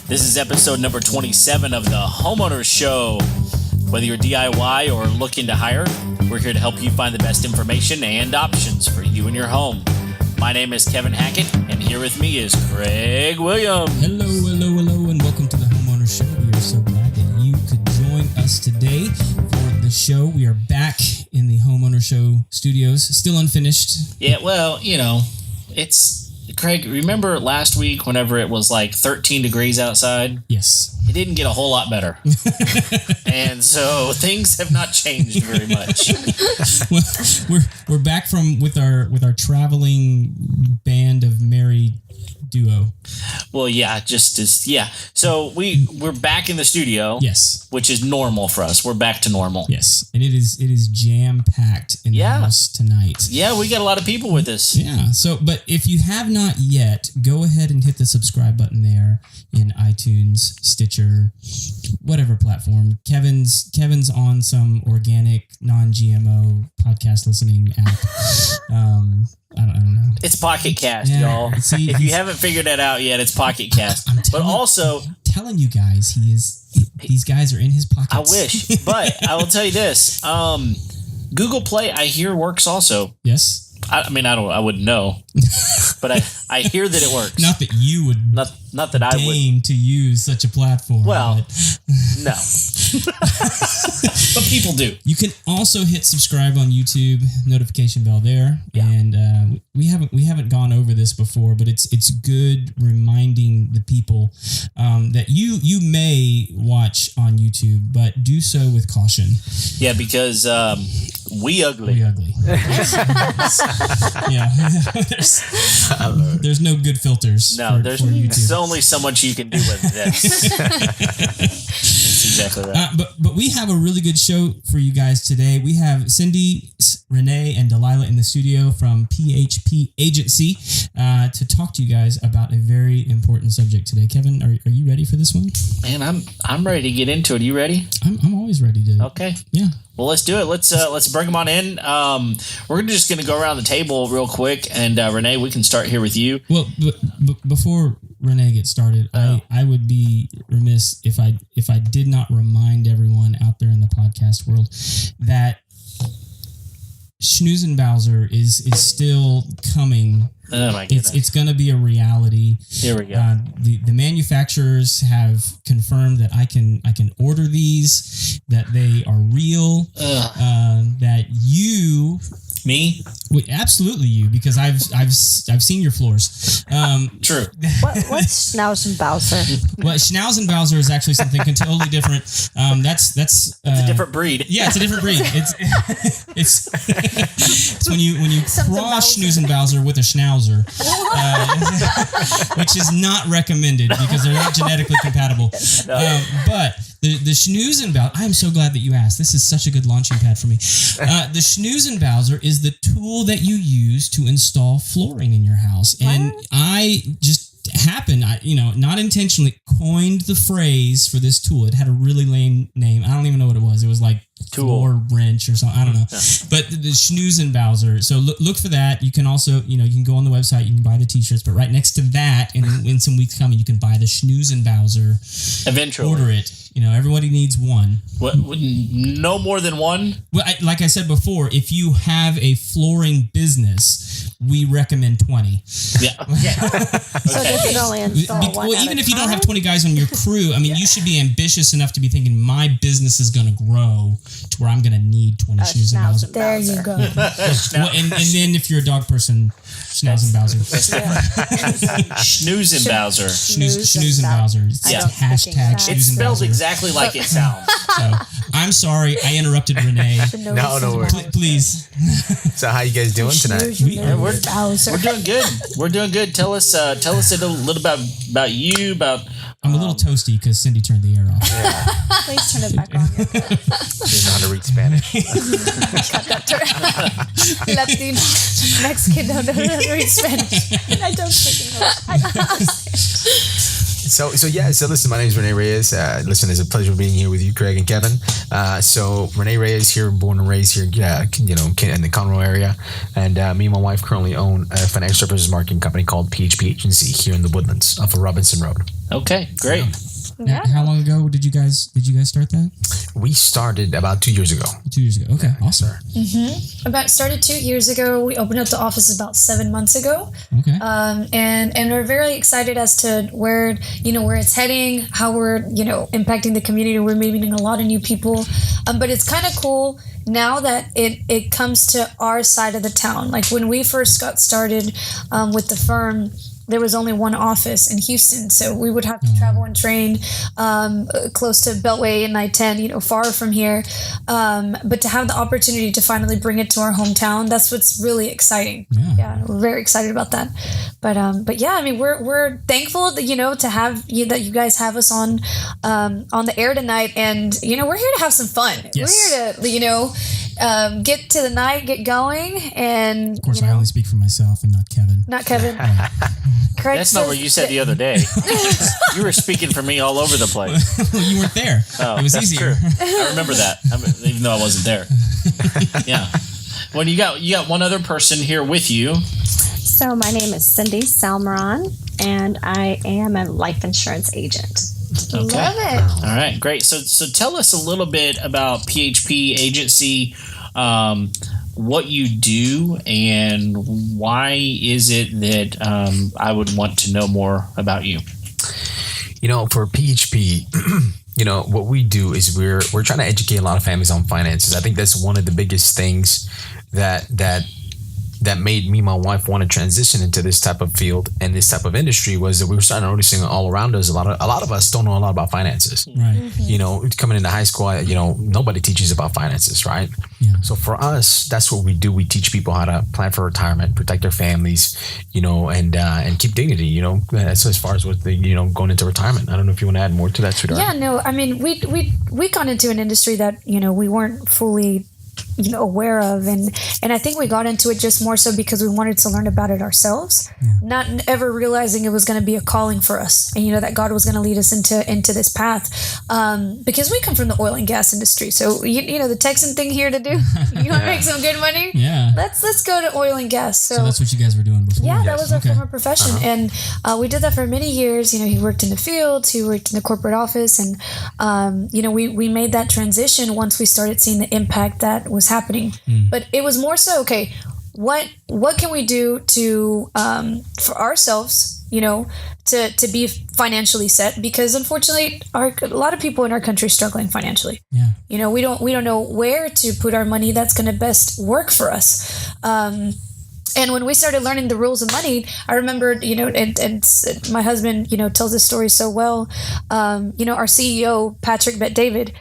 This is episode number 27 of the Homeowners Show. Whether you're DIY or looking to hire, we're here to help you find the best information and options for you and your home. My name is Kevin Hackett, and here with me is Craig Williams. Hello, and welcome to the Homeowners Show. We are so glad that you could join us today for the show. We are back in the Homeowner Show studios, still unfinished. Yeah, well, it's... Craig, remember last week whenever it was like 13 degrees outside? Yes. It didn't get a whole lot better. And so things have not changed very much. Well, we're back with our traveling band of merry duo. Well, yeah, So we're back in the studio. Yes. Which is normal for us. We're back to normal. Yes. And it is jam-packed in the house tonight. Yeah, we got a lot of people with us. Yeah. So, but if you have not yet, go ahead and hit the subscribe button there in iTunes, Stitcher, whatever platform. Kevin's on some organic, non-GMO podcast listening app. I don't know. It's Pocket Cast, y'all. See, if you haven't figured that out yet, it's Pocket Cast. I'm telling you guys, these guys are in his pockets. I wish, but I will tell you this: Google Play, I hear, works also. Yes. I wouldn't know, but I hear that it works. Not that you would. Not that I would deign to use such a platform. Well, no. But people do. You can also hit subscribe on YouTube, notification bell there. Yeah. And we haven't gone over this before, but it's good reminding the people that you may watch on YouTube, but do so with caution. Yeah, because we ugly. We ugly. Yeah. There's no good filters. No, there's only so much you can do with this. That's exactly right. But we have a really good show for you guys today. We have Cindy, Rene, and Dalila in the studio from PHP Agency to talk to you guys about a very important subject today. Kevin, are you ready for this one? Man, I'm ready to get into it. Are you ready? I'm always ready to. Okay. Yeah. Well, let's do it. Let's bring them on in. We're just going to go around the table real quick, and Rene, we can start here with you. Well, but before Rene gets started, I would be remiss if I did not remind everyone out there in the podcast world that Schnoozenbowser is still coming. Oh my goodness. It's going to be a reality. Here we go. The manufacturers have confirmed that I can order these, that they are real, that you... Me? Absolutely you, because I've seen your floors. True. What's Schnauzenbowser? Well, Schnauzenbowser is actually something totally different. That's it's a different breed. Yeah, it's a different breed. It's when you cross Schnauzenbowser with a Schnauzer, which is not recommended because they're not genetically compatible. No. But the Schnoozenbowser, I am so glad that you asked. This is such a good launching pad for me. The Schnoozenbowser is the tool that you use to install flooring in your house. And I just not intentionally coined the phrase for this tool. It had a really lame name. I don't even know what it was. It was like floor wrench or something. I don't know. Yeah. But the Schnoozenbowser. So look for that. You can also, you can go on the website. You can buy the t-shirts. But right next to that, in some weeks coming, you can buy the Schnoozenbowser. Eventually. Order it. Everybody needs one. What? No more than one? Well, like I said before, if you have a flooring business, we recommend 20. Yeah. Okay. So they can only install one. Well, even if you don't have 20 guys on your crew, you should be ambitious enough to be thinking, my business is going to grow to where I'm going to need 20 Schnoozenbowser. There you go. Well, and then if you're a dog person, Schnauzenbowser. Schnoozenbowser. Schnoozenbowser. It's hashtag Schnoozenbowser. It's spelled exactly like it sounds. So, I'm sorry, I interrupted Renee. No worries. Please. So how you guys doing tonight? We're doing good. We're doing good. Tell us a little about you, about... I'm a little toasty because Cindy turned the air off. Yeah. Please turn it back on. She doesn't know how to read Spanish. Latino, Mexican don't know how to read Spanish. I don't speak English. So listen, my name is Rene Reyes. Listen, it's a pleasure being here with you, Craig and Kevin. So Rene Reyes here, born and raised here, in the Conroe area. And me and my wife currently own a financial services marketing company called PHP Agency here in the Woodlands off of Robinson Road. Okay, great. Now, how long ago did you guys start that? We started about 2 years ago. 2 years ago. Okay, awesome. Started 2 years ago. We opened up the office about 7 months ago. Okay. And we're very excited as to where it's heading, how we're, impacting the community. We're meeting a lot of new people. But it's kind of cool now that it comes to our side of the town. Like when we first got started with the firm, there was only one office in Houston, so we would have to travel and train close to Beltway and I-10, far from here. But to have the opportunity to finally bring it to our hometown, that's what's really exciting. Yeah, we're very excited about that. But yeah, I mean, we're thankful that to have that you guys have us on the air tonight, and we're here to have some fun. Yes. We're here to get to the night, get going, and of course I only speak for myself and not Kevin. Not Kevin. Craig That's not what you said the other day. You were speaking for me all over the place. Well, you weren't there. Oh, it was that's easier. true. I remember that, even though I wasn't there. Yeah. Well, you got one other person here with you. So my name is Cindy Salmeron, and I am a life insurance agent. Okay. Love it. All right, great. So tell us a little bit about PHP Agency, what you do, and why is it that I would want to know more about you? For PHP, what we do is we're trying to educate a lot of families on finances. I think that's one of the biggest things that made me and my wife want to transition into this type of field and this type of industry, was that we were starting noticing all around us a lot of us don't know a lot about finances. Right. Coming into high school, nobody teaches about finances, right? Yeah. So for us, that's what we do. We teach people how to plan for retirement, protect their families, and keep dignity. That's as far as what going into retirement. I don't know if you want to add more to that, sweetheart. Yeah, no, I mean, we got into an industry that, we weren't fully aware of, and I think we got into it just more so because we wanted to learn about it ourselves, not ever realizing it was going to be a calling for us, and that God was going to lead us into this path, because we come from the oil and gas industry. So the Texan thing here to do, you want to make some good money, let's go to oil and gas. So that's what you guys were doing before. Yeah, that was our former profession, and we did that for many years. He worked in the fields, he worked in the corporate office, and we made that transition once we started seeing the impact that was happening. But it was more so, okay, what can we do to for ourselves, to be financially set, because unfortunately a lot of people in our country are struggling financially. We don't know where to put our money that's going to best work for us. And when we started learning the rules of money, I remember, and my husband, tells this story so well. Our CEO, Patrick Bet-David,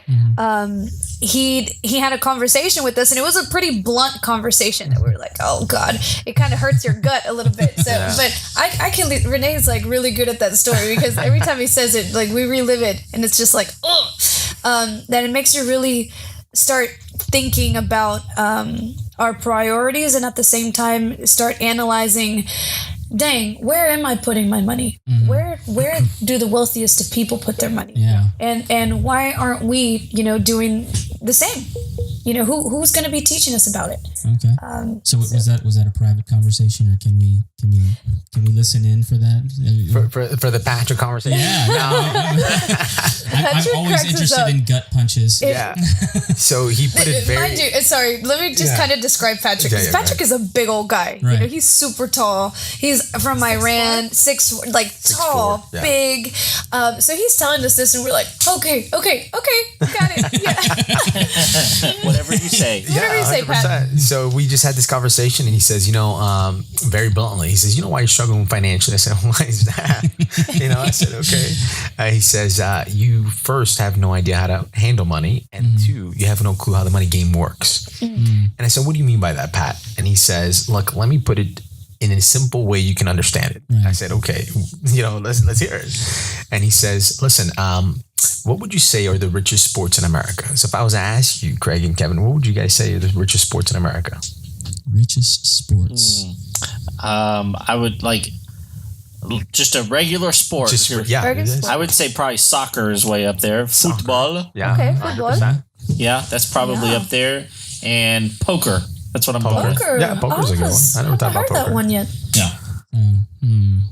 he had a conversation with us, and it was a pretty blunt conversation that we were like, oh God, it kind of hurts your gut a little bit. So, but I can, Renee's like really good at that story, because every time he says it, like we relive it, and it's just like, that it makes you really start thinking about our priorities, and at the same time start analyzing, dang, where am I putting my money? Where do the wealthiest of people put their money? And why aren't we, doing the same? Who's going to be teaching us about it? Okay. So was that a private conversation, or can we listen in for that? For the Patrick conversation? I'm always interested in gut punches. So he put it very... Mind you, sorry, let me just kind of describe Patrick. Patrick is a big old guy. Right. He's super tall. He's from Iran, tall, 6'4", big. So he's telling us this, and we're like, okay, got it. Yeah. Whatever you say. Whatever you say, Pat. So we just had this conversation, and he says, very bluntly, he says, why you're struggling financially? I said, why is that? I said, okay. He says, you first have no idea how to handle money, and two, you have no clue how the money game works. And I said, what do you mean by that, Pat? And he says, look, let me put it in a simple way you can understand it. I said, okay, let's hear it. And he says, listen, what would you say are the richest sports in America? So if I was to ask you, Craig and Kevin, what would you guys say are the richest sports in America? Richest sports. I would just a regular sport. Yeah, it is. I would say probably soccer is way up there. Football. Yeah. Okay, football. 100%. Yeah, that's probably up there. And poker. That's what I'm going with. Poker. Yeah, poker's a good one. I never thought about heard that poker. one yet. Yeah.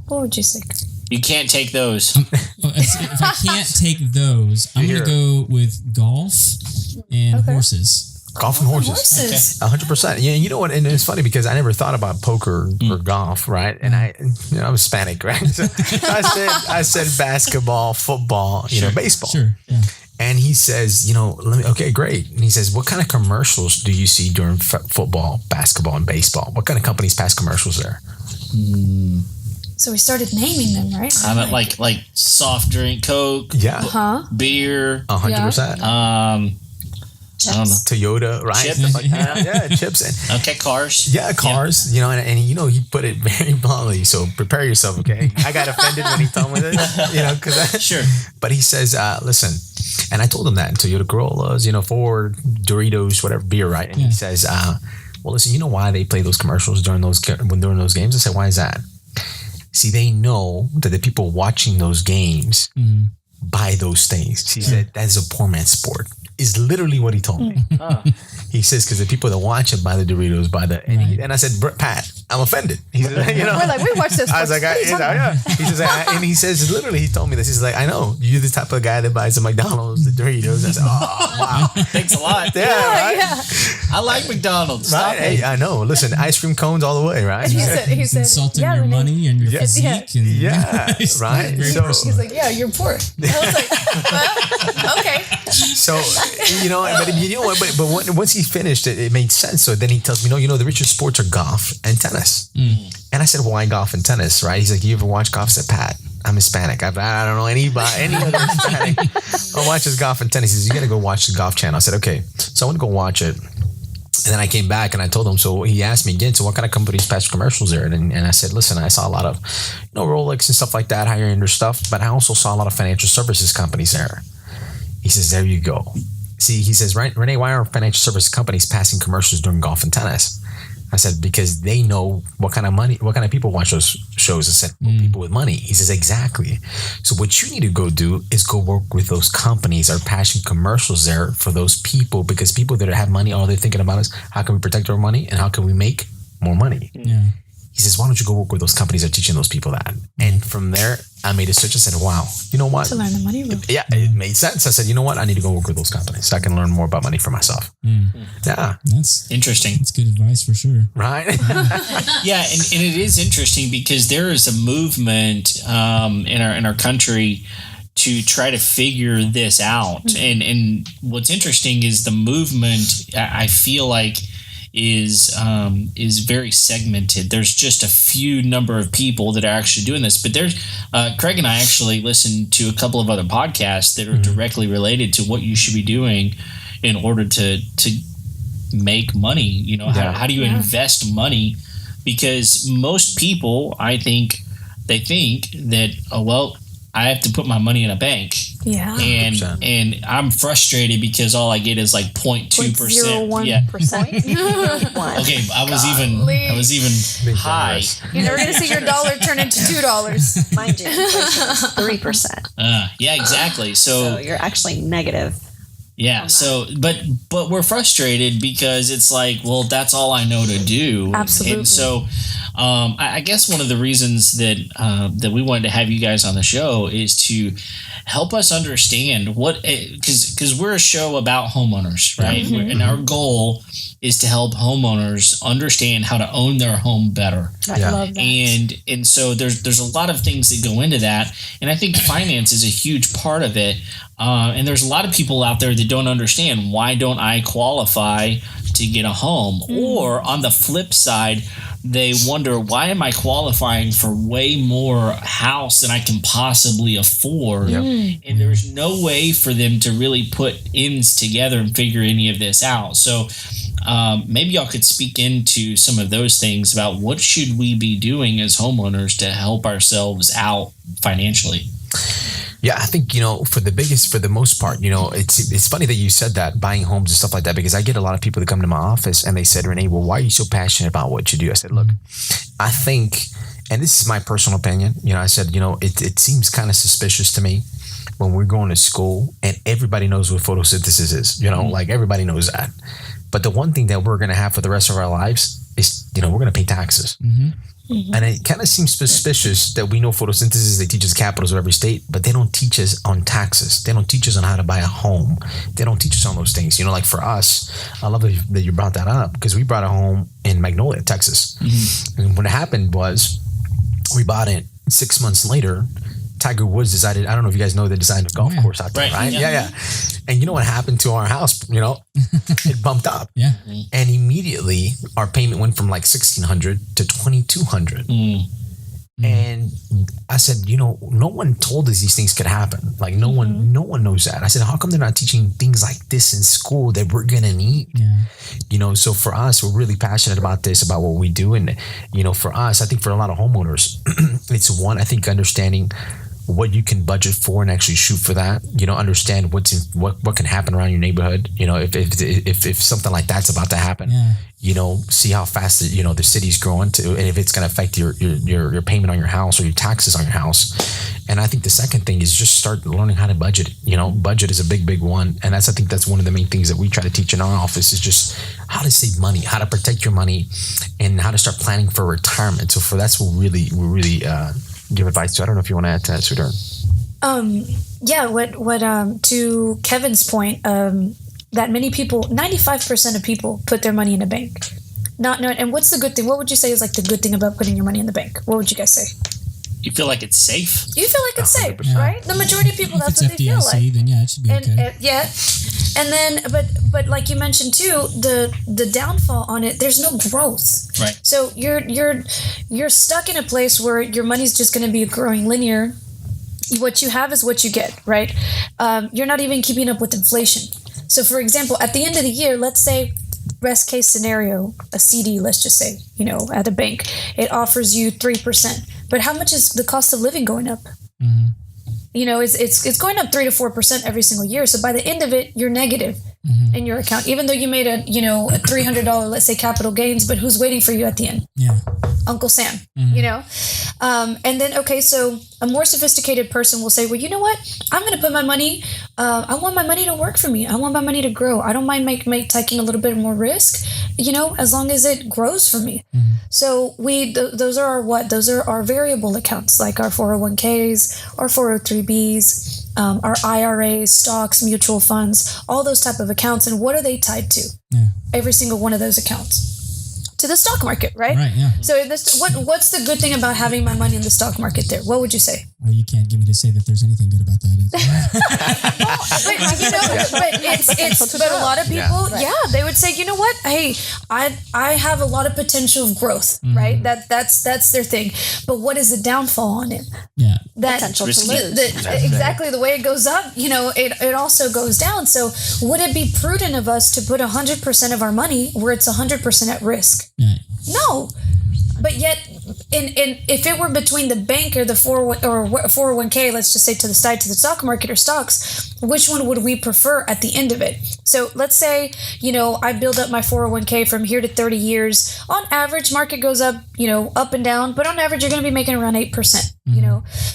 What would you say? You can't take those. If I can't take those, I'm going to go with golf and horses. Golf and horses. 100%. Yeah, you know what? And it's funny because I never thought about poker or golf, right? And I'm Hispanic, right? So I said basketball, football, baseball. Sure. Yeah. And he says, okay, great. And he says, what kind of commercials do you see during football, basketball, and baseball? What kind of companies pass commercials there? So we started naming them, right? Like soft drink, Coke, beer, 100%. Chips. I don't know. Toyota, right? Chips. Stuff like that. Yeah, chips. And, Okay, cars. yeah, cars. And he put it very bluntly. So prepare yourself, okay? I got offended when he told me this, because Sure. But he says, listen, and I told him that Toyota Corollas, Ford, Doritos, whatever, beer, right? And he says, well, listen, you know why they play those commercials during those games? I said, why is that? See, they know that the people watching those games buy those things. He said, that's a poor man's sport. Is literally what he told me. He says, because the people that watch it buy the Doritos, and I said, Pat, I'm offended. He said, We're like, we watch this. I was like, yeah. He says, and he says, literally, he told me this. He's like, I know you're the type of guy that buys the McDonald's, the Doritos. I said, oh wow, Thanks a lot. yeah, right. Yeah. I like McDonald's. Stop Right? Hey, I know. Listen, ice cream cones all the way, right? He said, Insulting your Rene. money and your physique. And Yeah, It's right. very So, personal. He's like, yeah, you're poor. I was like, well, okay. so but once he finished it made sense. So then he tells me, the richest sports are golf and tennis. And I said, why golf and tennis, right? He's like, you ever watch golf? I said, Pat, I'm Hispanic. I don't know any other Hispanic. I watch this golf and tennis. He says, you got to go watch the golf channel. I said, okay. So I went to go watch it. And then I came back and I told him, so he asked me again, so what kind of companies pass commercials there? And I said, listen, I saw a lot of, Rolex and stuff like that, higher end stuff, but I also saw a lot of financial services companies there. He says, there you go. See, he says, right, Rene, why are financial service companies passing commercials during golf and tennis? I said, because they know what kind of people watch those shows. I said, well, people with money. He says, exactly. So what you need to go do is go work with those companies that are passing commercials there for those people, because people that have money, all they're thinking about is how can we protect our money and how can we make more money? Yeah. He says, why don't you go work with those companies that are teaching those people that? And from there, I made a switch. I said, wow, you know what? To learn the money rule. Yeah, it made sense. I said, you know what? I need to go work with those companies so I can learn more about money for myself. Yeah. That's Interesting. good advice for sure. Right? Yeah, and it is interesting because there is a movement in our country to try to figure this out. And what's interesting is the movement, I feel like, is very segmented. There's just a few number of people that are actually doing this, but there's Craig and I actually listened to a couple of other podcasts that are directly related to what you should be doing in order to make money. How do you invest money? Because most people, I think, they think that I have to put my money in a bank. Yeah. And 100%. and I'm frustrated because all I get is like 0.2%. 0.01%. Yeah. One. Okay, I was even high. You're never going to see your dollar turn into $2. Mind you, inflation is 3%. Yeah, exactly. So you're actually negative. Yeah. So, but we're frustrated because it's like, well, that's all I know to do. Absolutely. And so, I guess one of the reasons that we wanted to have you guys on the show is to help us understand because we're a show about homeowners, right? And our goal is to help homeowners understand how to own their home better. I love that. And so there's a lot of things that go into that, and I think finance is a huge part of it. And there's a lot of people out there that don't understand, why don't I qualify to get a home? Or on the flip side, they wonder, why am I qualifying for way more house than I can possibly afford? And there's no way for them to really put ends together and figure any of this out. So maybe y'all could speak into some of those things about what should we be doing as homeowners to help ourselves out financially. Yeah, I think, for the most part, it's funny that you said that, buying homes and stuff like that, because I get a lot of people that come to my office and they said, Rene, well, why are you so passionate about what you do? I said, look, I think and this is my personal opinion, I said, it seems kind of suspicious to me when we're going to school and everybody knows what photosynthesis is, like everybody knows that. But the one thing that we're going to have for the rest of our lives is, we're going to pay taxes. And it kind of seems suspicious that we know photosynthesis, they teach us capitals of every state, but they don't teach us on taxes. They don't teach us on how to buy a home. They don't teach us on those things. Like for us, I love that you brought that up, because we bought a home in Magnolia, Texas. And what happened was we bought it 6 months later. Tiger Woods decided, I don't know if you guys know the design of golf course out there, right? Yeah. And you know what happened to our house? It bumped up. Yeah. And immediately our payment went from like $1,600 to $2,200. And I said, no one told us these things could happen. Like no one knows that. I said, how come they're not teaching things like this in school that we're going to need? Yeah. So for us, we're really passionate about this, about what we do. And, for us, I think for a lot of homeowners, it's one, I think understanding what you can budget for and actually shoot for that. Understand what can happen around your neighborhood. If something like that's about to happen, see how fast the city's growing to, and if it's going to affect your payment on your house or your taxes on your house. And I think the second thing is just start learning how to budget. Budget is a big one, and I think that's one of the main things that we try to teach in our office is just how to save money, how to protect your money, and how to start planning for retirement. So for that's what we really give advice to. I don't know if you want to add to that, Sudhir. What to Kevin's point, that many people, 95% of people put their money in a bank. And what's the good thing? What would you say is like the good thing about putting your money in the bank? What would you guys say? You feel like it's safe? You feel like it's safe, 100%. right? The majority of people, that's what they feel like. Then yeah, it should be okay. And then, but like you mentioned too, the downfall on it, there's no growth. Right. So you're stuck in a place where your money's just going to be growing linear. What you have is what you get, right? You're not even keeping up with inflation. So for example, at the end of the year, let's say, best case scenario, a CD, let's just say, at a bank, it offers you 3%. But how much is the cost of living going up? It's going up 3 to 4% every single year. So by the end of it, you're negative in your account, even though you made a $300, let's say, capital gains. But who's waiting for you at the end? Yeah. Uncle Sam, and then, okay, so a more sophisticated person will say, well, you know what? I'm going to put my money, I want my money to work for me. I want my money to grow. I don't mind taking a little bit more risk, as long as it grows for me. So those are our what? Those are our variable accounts, like our 401ks, our 403bs, our IRAs, stocks, mutual funds, all those type of accounts. And what are they tied to? Yeah. Every single one of those accounts. To the stock market, right? Right, yeah. So what's the good thing about having my money in the stock market there? What would you say? Well, you can't get me to say that there's anything good about that. But a lot of people, they would say, you know what? Hey, I have a lot of potential of growth, right? That's their thing. But what is the downfall on it? Yeah. That Potential to lose. Exactly the way it goes up, it also goes down. So would it be prudent of us to put 100% of our money where it's 100% at risk? Yeah. No. But yet, if it were between the bank or the 401k, let's just say to the stock market or stocks, which one would we prefer at the end of it? So let's say, I build up my 401k from here to 30 years. On average, market goes up, up and down, but on average, you're going to be making around 8%,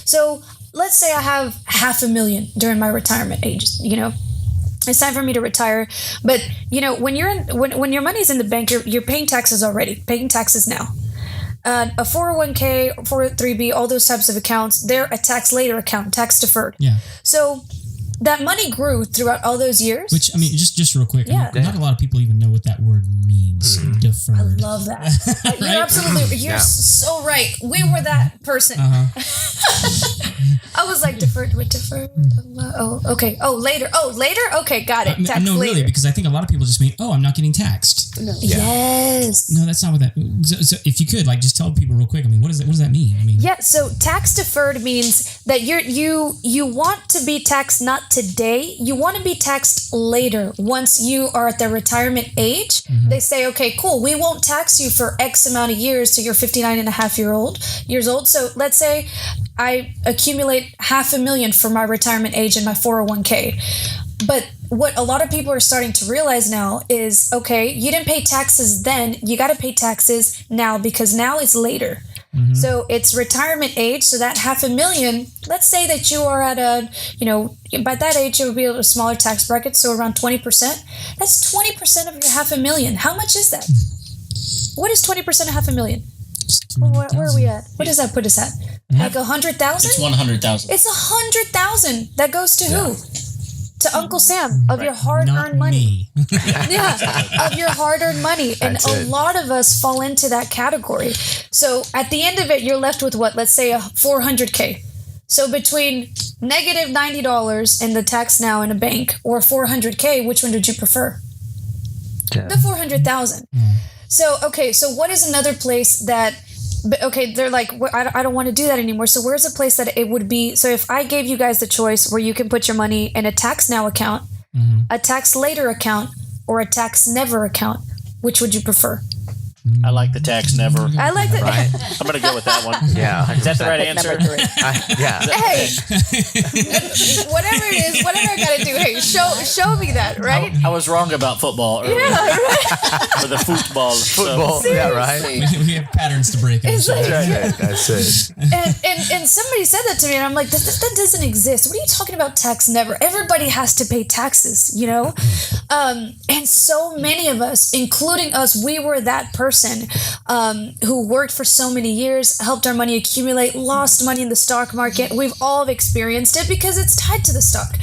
So let's say I have $500,000 during my retirement age, It's time for me to retire. But, when when your money's in the bank, you're paying taxes already, paying taxes now. A 401k, 403b, all those types of accounts, they're a tax later account, tax deferred. Yeah. So that money grew throughout all those years. Which, just real quick, Yeah. not a lot of people even know what that word means, deferred. I love that. You're so right. We were that person. I was like, deferred. Oh, okay. Oh, later. Okay, got it. Tax no, later. really, because I think a lot of people just mean, I'm not getting taxed. No. Yes. No, that's not what that. So if you could, just tell people real quick. What does that mean? Yeah. So tax deferred means that you want to be taxed not today. You want to be taxed later. Once you are at the retirement age, they say, okay, cool. We won't tax you for X amount of years till you're 59 and a half years old. So let's say I accumulate $500,000 for my retirement age in my 401k. But what a lot of people are starting to realize now is, okay, you didn't pay taxes then. You got to pay taxes now because now it's later. So it's retirement age. So that $500,000, let's say that you are at by that age, it would be a smaller tax bracket. So around 20%. That's 20% of your $500,000. How much is that? What is 20% of $500,000? Where are we at? What does that put us at? Like 100,000? It's 100,000. It's 100,000 that goes to who? To Uncle Sam of your hard-earned money. Of your hard-earned money. And a lot of us fall into that category. So at the end of it, you're left with what? Let's say a $400K. So between negative $90 in the tax now in a bank or $400K, which one did you prefer? The 400,000. So, okay, so what is another place that, okay, they're like, I don't want to do that anymore. So where's a place that it would be? So if I gave you guys the choice where you can put your money in a tax now account, a tax later account, or a tax never account, which would you prever? I like the tax never. I like that. Right? I'm going to go with that one. Yeah. Is that the right answer? Yeah. Hey, whatever it is, whatever I got to do, hey, show me that, right? I was wrong about football earlier. Yeah, right. Or the football. Football. So. Yeah, right. We have patterns to break. It's like, That's it. and somebody said that to me, and I'm like, that doesn't exist. What are you talking about? Tax never. Everybody has to pay taxes, and so many of us, including us, we were that person who worked for so many years, helped our money accumulate, lost money in the stock market. We've all experienced it because it's tied to the stock.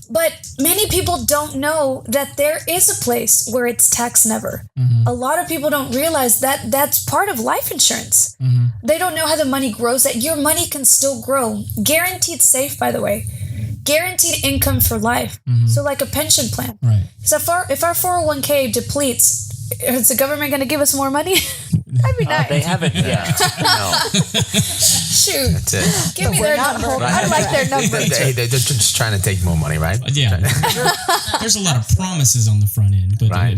But many people don't know that there is a place where it's tax never. A lot of people don't realize that that's part of life insurance. They don't know how the money grows, that your money can still grow. Guaranteed safe, by the way. Guaranteed income for life. So like a pension plan. Right. So if our 401k depletes, is the government going to give us more money? That'd be nice. They haven't yet. No. Shoot. That's it. Give me their number. I like their number. They're just trying to take more money, right? Yeah. There's a lot of promises on the front end, but Right.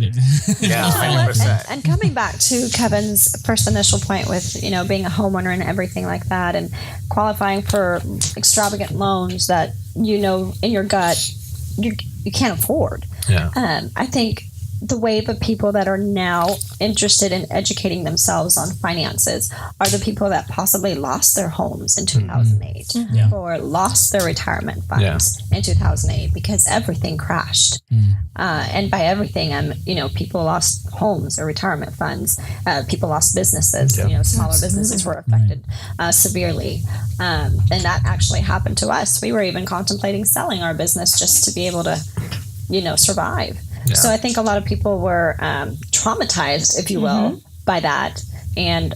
Yeah, 100%. And coming back to Kevin's first initial point with, being a homeowner and everything like that and qualifying for extravagant loans that, in your gut, you can't afford. Yeah. I think the wave of people that are now interested in educating themselves on finances are the people that possibly lost their homes in 2008 or lost their retirement funds in 2008 because everything crashed. And by everything, people lost homes or retirement funds. People lost businesses. Smaller businesses were affected severely. And that actually happened to us. We were even contemplating selling our business just to be able to, survive. Yeah. So I think a lot of people were traumatized, if you will, by that. And,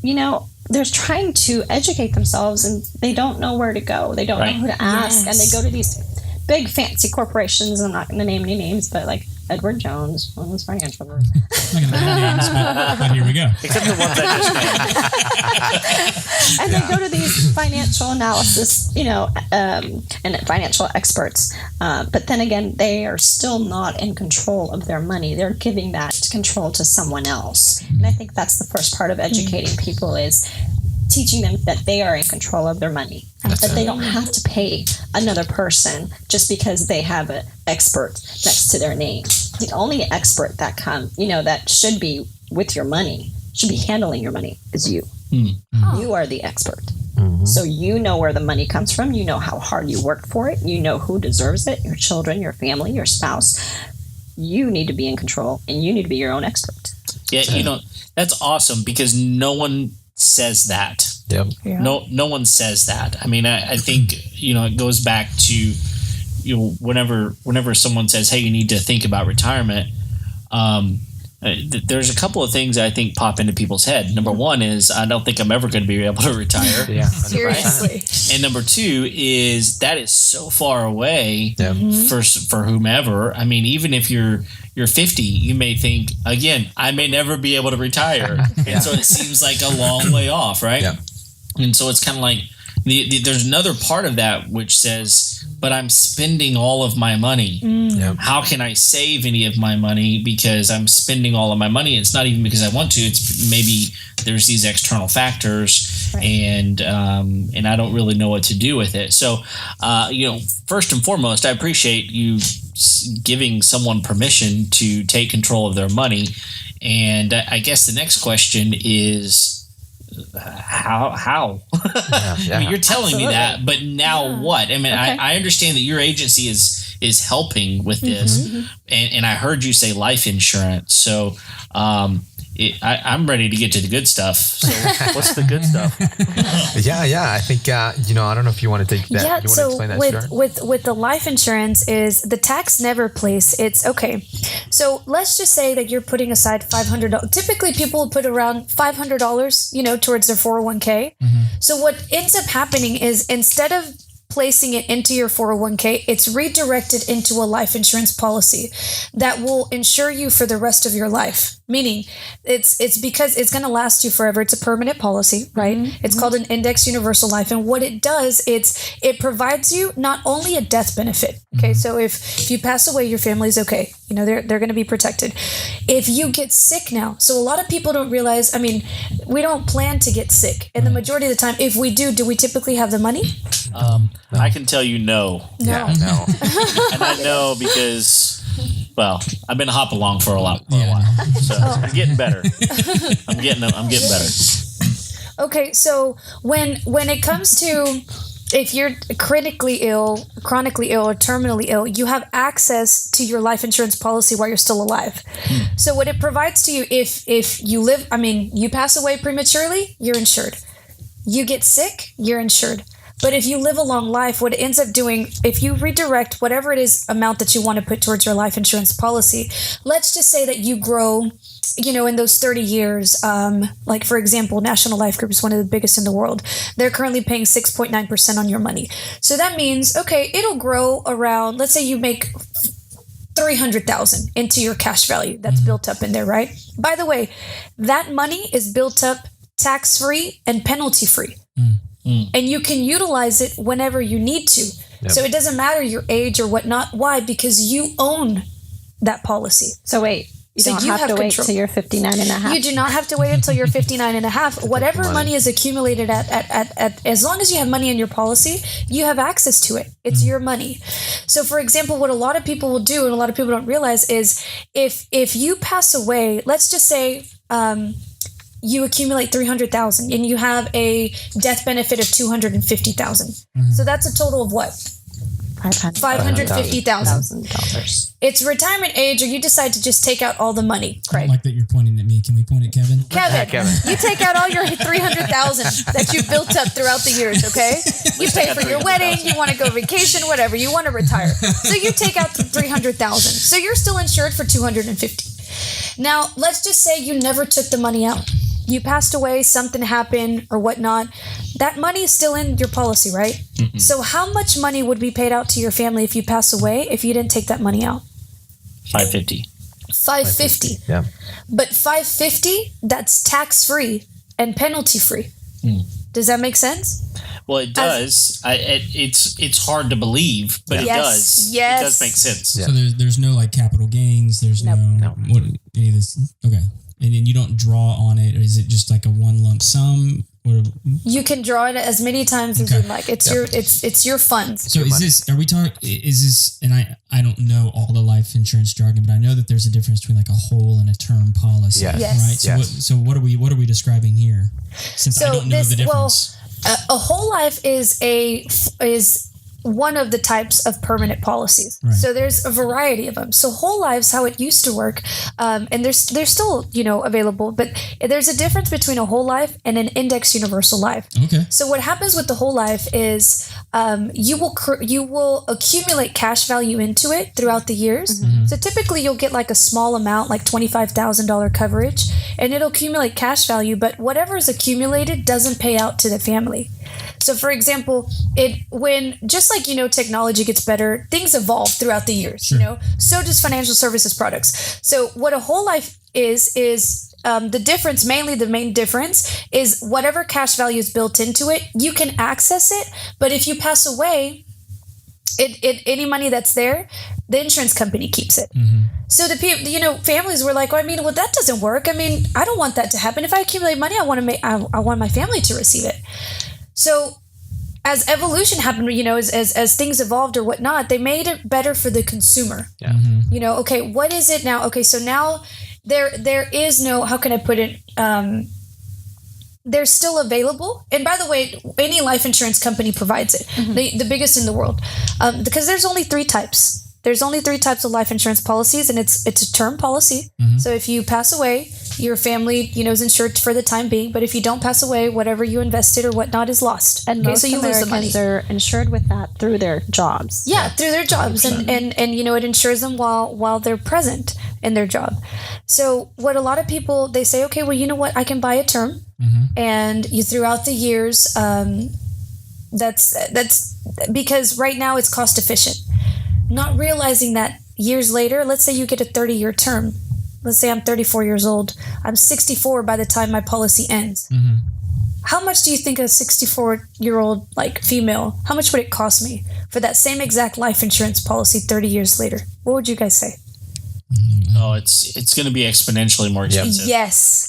they're trying to educate themselves and they don't know where to go. They don't know who to ask. And they go to these big fancy corporations. I'm not going to name any names, but like Edward Jones, Women's Financial Group. I'm not going to name names, but here we go. Except the ones I just named. And they go to these financial analysis, and financial experts. But then again, they are still not in control of their money. They're giving that control to someone else. And I think that's the first part of educating people is teaching them that they are in control of their money. That they don't have to pay another person just because they have an expert next to their name. The only expert that that should be with your money, should be handling your money, is you. You are the expert. So you know where the money comes from. You know how hard you worked for it. You know who deserves it, your children, your family, your spouse. You need to be in control and you need to be your own expert. Yeah, that's awesome because no one says that. Yep. Yeah. No one says that. I mean, I think, it goes back to, whenever someone says, hey, you need to think about retirement, there's a couple of things I think pop into people's head. Number one is, I don't think I'm ever going to be able to retire. Yeah. Seriously. And number two is that is so far away for whomever. I mean, even if you're 50, you may think, again, I may never be able to retire. And so it seems like a long way off, right? Yeah. And so it's kind of like there's another part of that which says, but I'm spending all of my money. Yep. How can I save any of my money because I'm spending all of my money? It's not even because I want to. It's maybe there's these external factors, and I don't really know what to do with it. So, first and foremost, I appreciate you giving someone permission to take control of their money. And I guess the next question is, how? Yeah. I mean, you're telling me that, but now what? I mean, Okay. I understand that your agency is helping with this, and I heard you say life insurance. So I'm ready to get to the good stuff. So what's the good stuff? Yeah. I think I don't know if you want to take that. Yeah, You want to so explain that, with the life insurance is the tax never place. It's okay. So let's just say that you're putting aside $500. Typically, people will put around $500, towards their 401k. So what ends up happening is instead of placing it into your 401k, it's redirected into a life insurance policy that will insure you for the rest of your life. Meaning it's because it's going to last you forever. It's a permanent policy, right? It's called an index universal life. And what it does, it provides you not only a death benefit. Okay. So if you pass away, your family's okay. They're going to be protected. If you get sick now, so a lot of people don't realize, we don't plan to get sick. And the majority of the time, if we do we typically have the money? I can tell you no. No. Yeah, no. And I know because, well, I've been hop along for a while. So I'm getting better. I'm getting better. Okay, so when it comes to if you're chronically ill, or terminally ill, you have access to your life insurance policy while you're still alive. So what it provides to you, if you live, you pass away prematurely, you're insured. You get sick, you're insured. But if you live a long life, what it ends up doing, if you redirect whatever it is amount that you want to put towards your life insurance policy, let's just say that you grow, in those 30 years, like for example, National Life Group is one of the biggest in the world. They're currently paying 6.9% on your money. So that means, okay, it'll grow around, let's say you make $300,000 into your cash value that's built up in there, right? By the way, that money is built up tax-free and penalty-free. And you can utilize it whenever you need to. Yep. So it doesn't matter your age or whatnot. Why? Because you own that policy. So wait, you don't have to wait till you're 59 and a half. You do not have to wait until you're 59 and a half. Whatever money is accumulated at as long as you have money in your policy, you have access to it. It's your money. So for example, what a lot of people will do, and a lot of people don't realize, is if you pass away, let's just say you accumulate 300,000 and you have a death benefit of 250,000. So that's a total of what? $550,000. It's retirement age, or you decide to just take out all the money. I don't like that you're pointing at me. Can we point at Kevin? Kevin, you take out all your 300,000 that you built up throughout the years, okay? You pay for your wedding, you want to go vacation, whatever, you want to retire. So you take out the 300,000. So you're still insured for 250. Now, let's just say you never took the money out. You passed away, something happened or whatnot. That money is still in your policy, right? So how much money would be paid out to your family if you pass away if you didn't take that money out? $550. Yeah. But $550, that's tax-free and penalty-free. Does that make sense? Well, it does. It's hard to believe, but it does. Yes. It does make sense. So there's no like capital gains. There's no what any of this. Okay. And then you don't draw on it, or is it just like a one lump sum? Or you can draw it as many times as you'd like. It's your funds. So is this? Are we talking? Is this? And I don't know all the life insurance jargon, but I know that there's a difference between like a whole and a term policy. Yes. Yes. Right. So what are we describing here? Since I don't know the difference. A whole life is one of the types of permanent policies. Right. So there's a variety of them. So whole lives, how it used to work, and they're still available, but there's a difference between a whole life and an index universal life. Okay. So what happens with the whole life is you will accumulate cash value into it throughout the years. So typically you'll get like a small amount, like $25,000 coverage, and it'll accumulate cash value, but whatever is accumulated doesn't pay out to the family. So for example, technology gets better, things evolve throughout the years, Sure. So does financial services products. So what a whole life is the main difference is whatever cash value is built into it, you can access it, but if you pass away, any money that's there, the insurance company keeps it. So the people, families were like, well, that doesn't work. I don't want that to happen. If I accumulate money, I want my family to receive it. So as evolution happened, as things evolved or whatnot, they made it better for the consumer. Yeah. Okay, what is it now? Okay, so now there is no, how can I put it? they're still available. And by the way, any life insurance company provides it, the biggest in the world, because there's only three types. There's only three types of life insurance policies, and it's a term policy. So if you pass away, your family, is insured for the time being. But if you don't pass away, whatever you invested or whatnot is lost. And most so you lose the money. Americans are insured with that through their jobs. Yeah, through their jobs, and it insures them while they're present in their job. So what a lot of people, they say, okay, well, you know what, I can buy a term, and throughout the years, that's because right now it's cost efficient. Not realizing that years later, let's say you get a 30-year term. Let's say I'm 34 years old. I'm 64 by the time my policy ends. How much do you think a 64-year-old female, how much would it cost me for that same exact life insurance policy 30 years later? What would you guys say? Oh, it's going to be exponentially more expensive. Yes.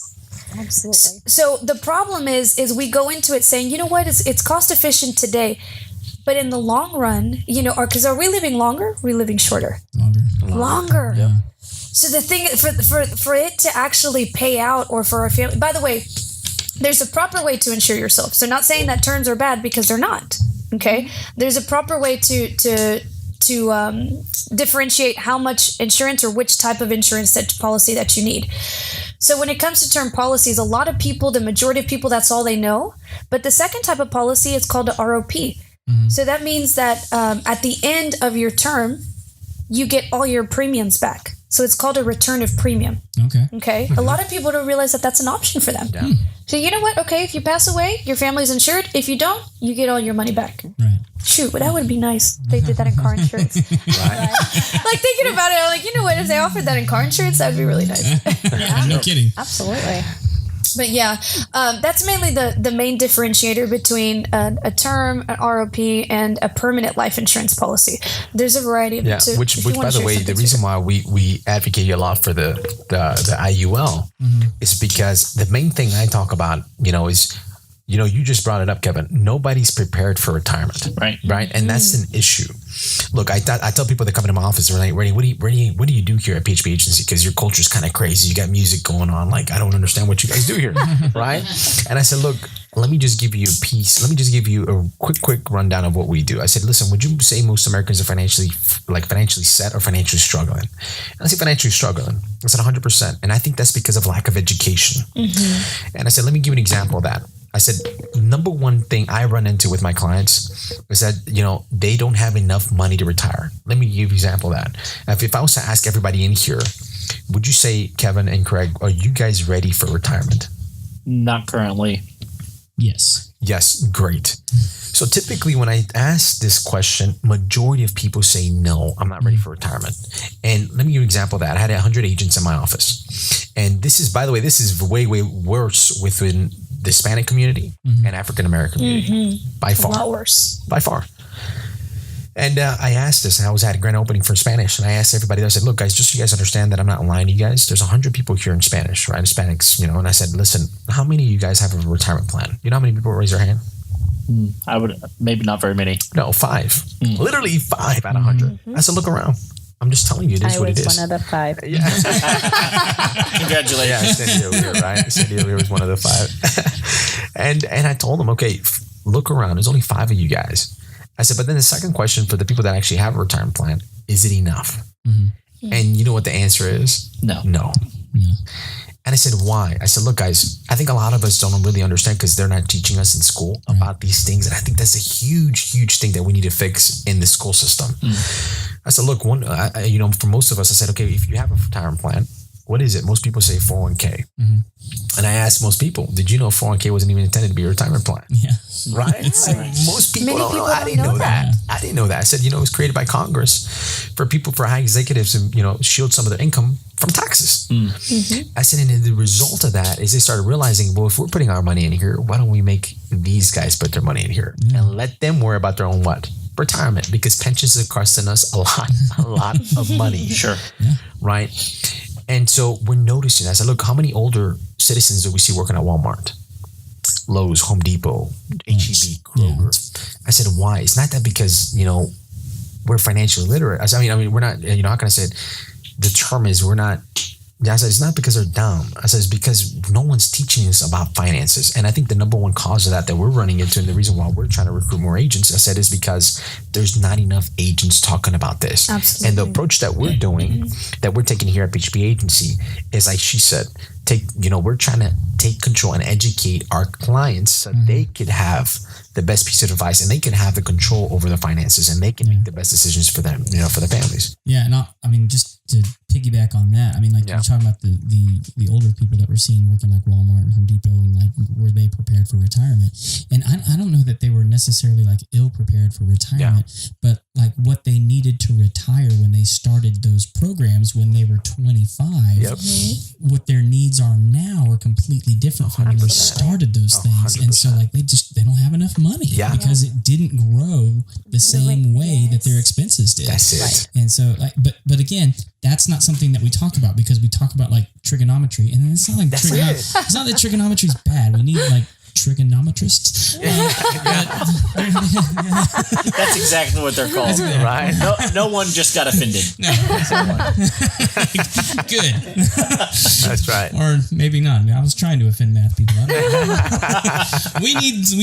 Absolutely. So the problem is we go into it saying, you know what, it's cost efficient today. But in the long run, because are we living longer? Are we living shorter? Longer. Yeah. So the thing for it to actually pay out, or for our family. By the way, there's a proper way to insure yourself. So not saying that terms are bad, because they're not. Okay, there's a proper way to differentiate how much insurance or which type of insurance policy that you need. So when it comes to term policies, a lot of people, the majority of people, that's all they know. But the second type of policy is called a ROP. So that means that at the end of your term, you get all your premiums back. So it's called a return of premium. Okay. A lot of people don't realize that that's an option for them. Yeah. So you know what? Okay, if you pass away, your family's insured. If you don't, you get all your money back. Right. Shoot, but that would be nice. They did that in car insurance. Right. Like thinking about it, I'm like, you know what? If they offered that in car insurance, that would be really nice. No kidding. Absolutely. But yeah, that's mainly the main differentiator between a term, an ROP, and a permanent life insurance policy. There's a variety of Yeah, so which by the way, the reason why we advocate a lot for the IUL is because the main thing I talk about, is, you just brought it up, Kevin. Nobody's prepared for retirement, right? And that's an issue. Look, I tell people that come into my office, they're like, Rene, what do you do here at PHP Agency? Because your culture's kind of crazy. You got music going on. Like, I don't understand what you guys do here, right? And I said, look, let me just give you a piece. Let me just give you a quick rundown of what we do. I said, listen, would you say most Americans are financially set or financially struggling? And I say financially struggling. I said 100%. And I think that's because of lack of education. And I said, let me give you an example of that. I said, number one thing I run into with my clients is that, they don't have enough money to retire. Let me give you an example of that. If I was to ask everybody in here, would you say, Kevin and Craig, are you guys ready for retirement? Not currently. Yes. Yes, great. So typically when I ask this question, majority of people say, no, I'm not ready for retirement. And let me give you an example of that. I had 100 agents in my office. And this is, by the way, this is way, way worse within the Hispanic community and African American community, by far. A lot worse. By far. And I asked this, and I was at a grand opening for Spanish, and I asked everybody, I said, look, guys, just so you guys understand that I'm not lying to you guys, there's 100 people here in Spanish, right? Hispanics, and I said, listen, how many of you guys have a retirement plan? You know how many people raise their hand? I would, maybe not very many. No, 5. Literally 5 out of 100. I said, look around. I'm just telling you, it is what it is. I was one of the 5. Yeah. Congratulations. Yeah, Cindy over here, right? Cindy over here was one of the 5. And I told them, okay, look around. There's only 5 of you guys. I said, but then the second question for the people that actually have a retirement plan, is it enough? And you know what the answer is? No. Yeah. And I said, why? I said, look, guys, I think a lot of us don't really understand because they're not teaching us in school about these things. And I think that's a huge, huge thing that we need to fix in the school system. I said, look, for most of us, I said, okay, if you have a retirement plan, what is it? Most people say 401k. And I asked most people, did you know 401k wasn't even intended to be a retirement plan? Yeah. Right? Most people don't know. I didn't know that. I didn't know that. I said, it was created by Congress for high executives to, shield some of their income from taxes. I said, and the result of that is they started realizing, well, if we're putting our money in here, why don't we make these guys put their money in here and let them worry about their own what? Retirement, because pensions are costing us a lot of money. Sure. Right? And so we're noticing, I said, look, how many older citizens do we see working at Walmart, Lowe's, Home Depot, H-E-B, Kroger? I said, why? It's not that because, we're financially literate. I mean, we're not, how can I say it? The term is we're not Yeah, I said, it's not because they're dumb. I said, it's because no one's teaching us about finances. And I think the number one cause of that we're running into, and the reason why we're trying to recruit more agents, I said, is because there's not enough agents talking about this. Absolutely. And the approach that we're doing, that we're taking here at PHP Agency, is like she said, we're trying to take control and educate our clients so they could have the best piece of advice, and they can have the control over their finances, and they can make the best decisions for them, for the families. Yeah, and I mean, just to piggyback on that, I mean, like you're talking about the older people that we're seeing working like Walmart and Home Depot, and like were they prepared for retirement? And I don't know that they were necessarily like ill prepared for retirement, but like what they needed to retire when they started those programs when they were 25, what their needs are now are completely different from when they started those things. 100%. And so like they don't have enough money because it didn't grow the same way that their expenses did. That's it. Right. And so like, but again, that's not something that we talk about because we talk about like trigonometry, and it's not like it's not that trigonometry is bad. We need like trigonometrists. That's exactly what they're called. Right. No one just got offended. No. Good. That's right. Or maybe not. I mean, I was trying to offend math people. We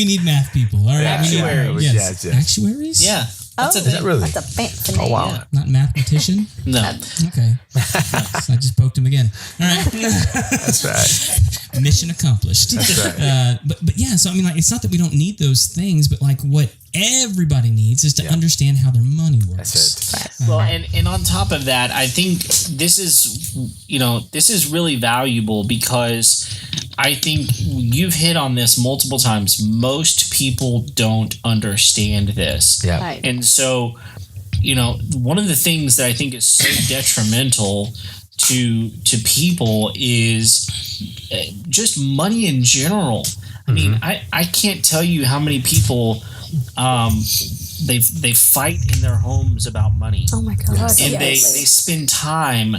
need math people. All right. Actuaries. Yes. Actuaries? Yeah. That's a Is that really? That's a fancy name. Oh, wow. Yeah. Not mathematician? No. Okay. So I just poked him again. All right. That's right. Mission accomplished. That's right. But yeah, so I mean, like, it's not that we don't need those things, but like what everybody needs is to understand how their money works. That's it. Well, and on top of that, I think this is really valuable because I think you've hit on this multiple times. Most people don't understand this. Yeah. Right. And so, one of the things that I think is so detrimental to people is just money in general. I mean, I can't tell you how many people they fight in their homes about money. Oh my God. And they spend time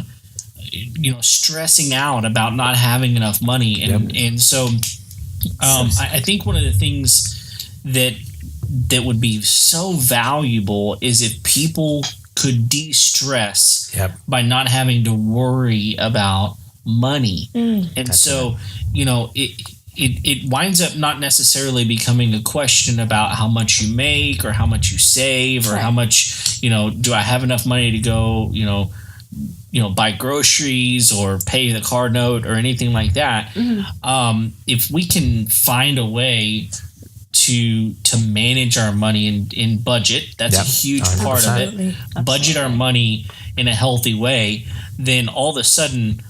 stressing out about not having enough money, and so I think one of the things that would be so valuable is if people could de-stress by not having to worry about money. And so it winds up not necessarily becoming a question about how much you make or how much you save or how much do I have enough money to go buy groceries or pay the car note or anything like that. If we can find a way to manage our money in budget, that's a huge 100%. part of it. Budget our money in a healthy way, then all of a sudden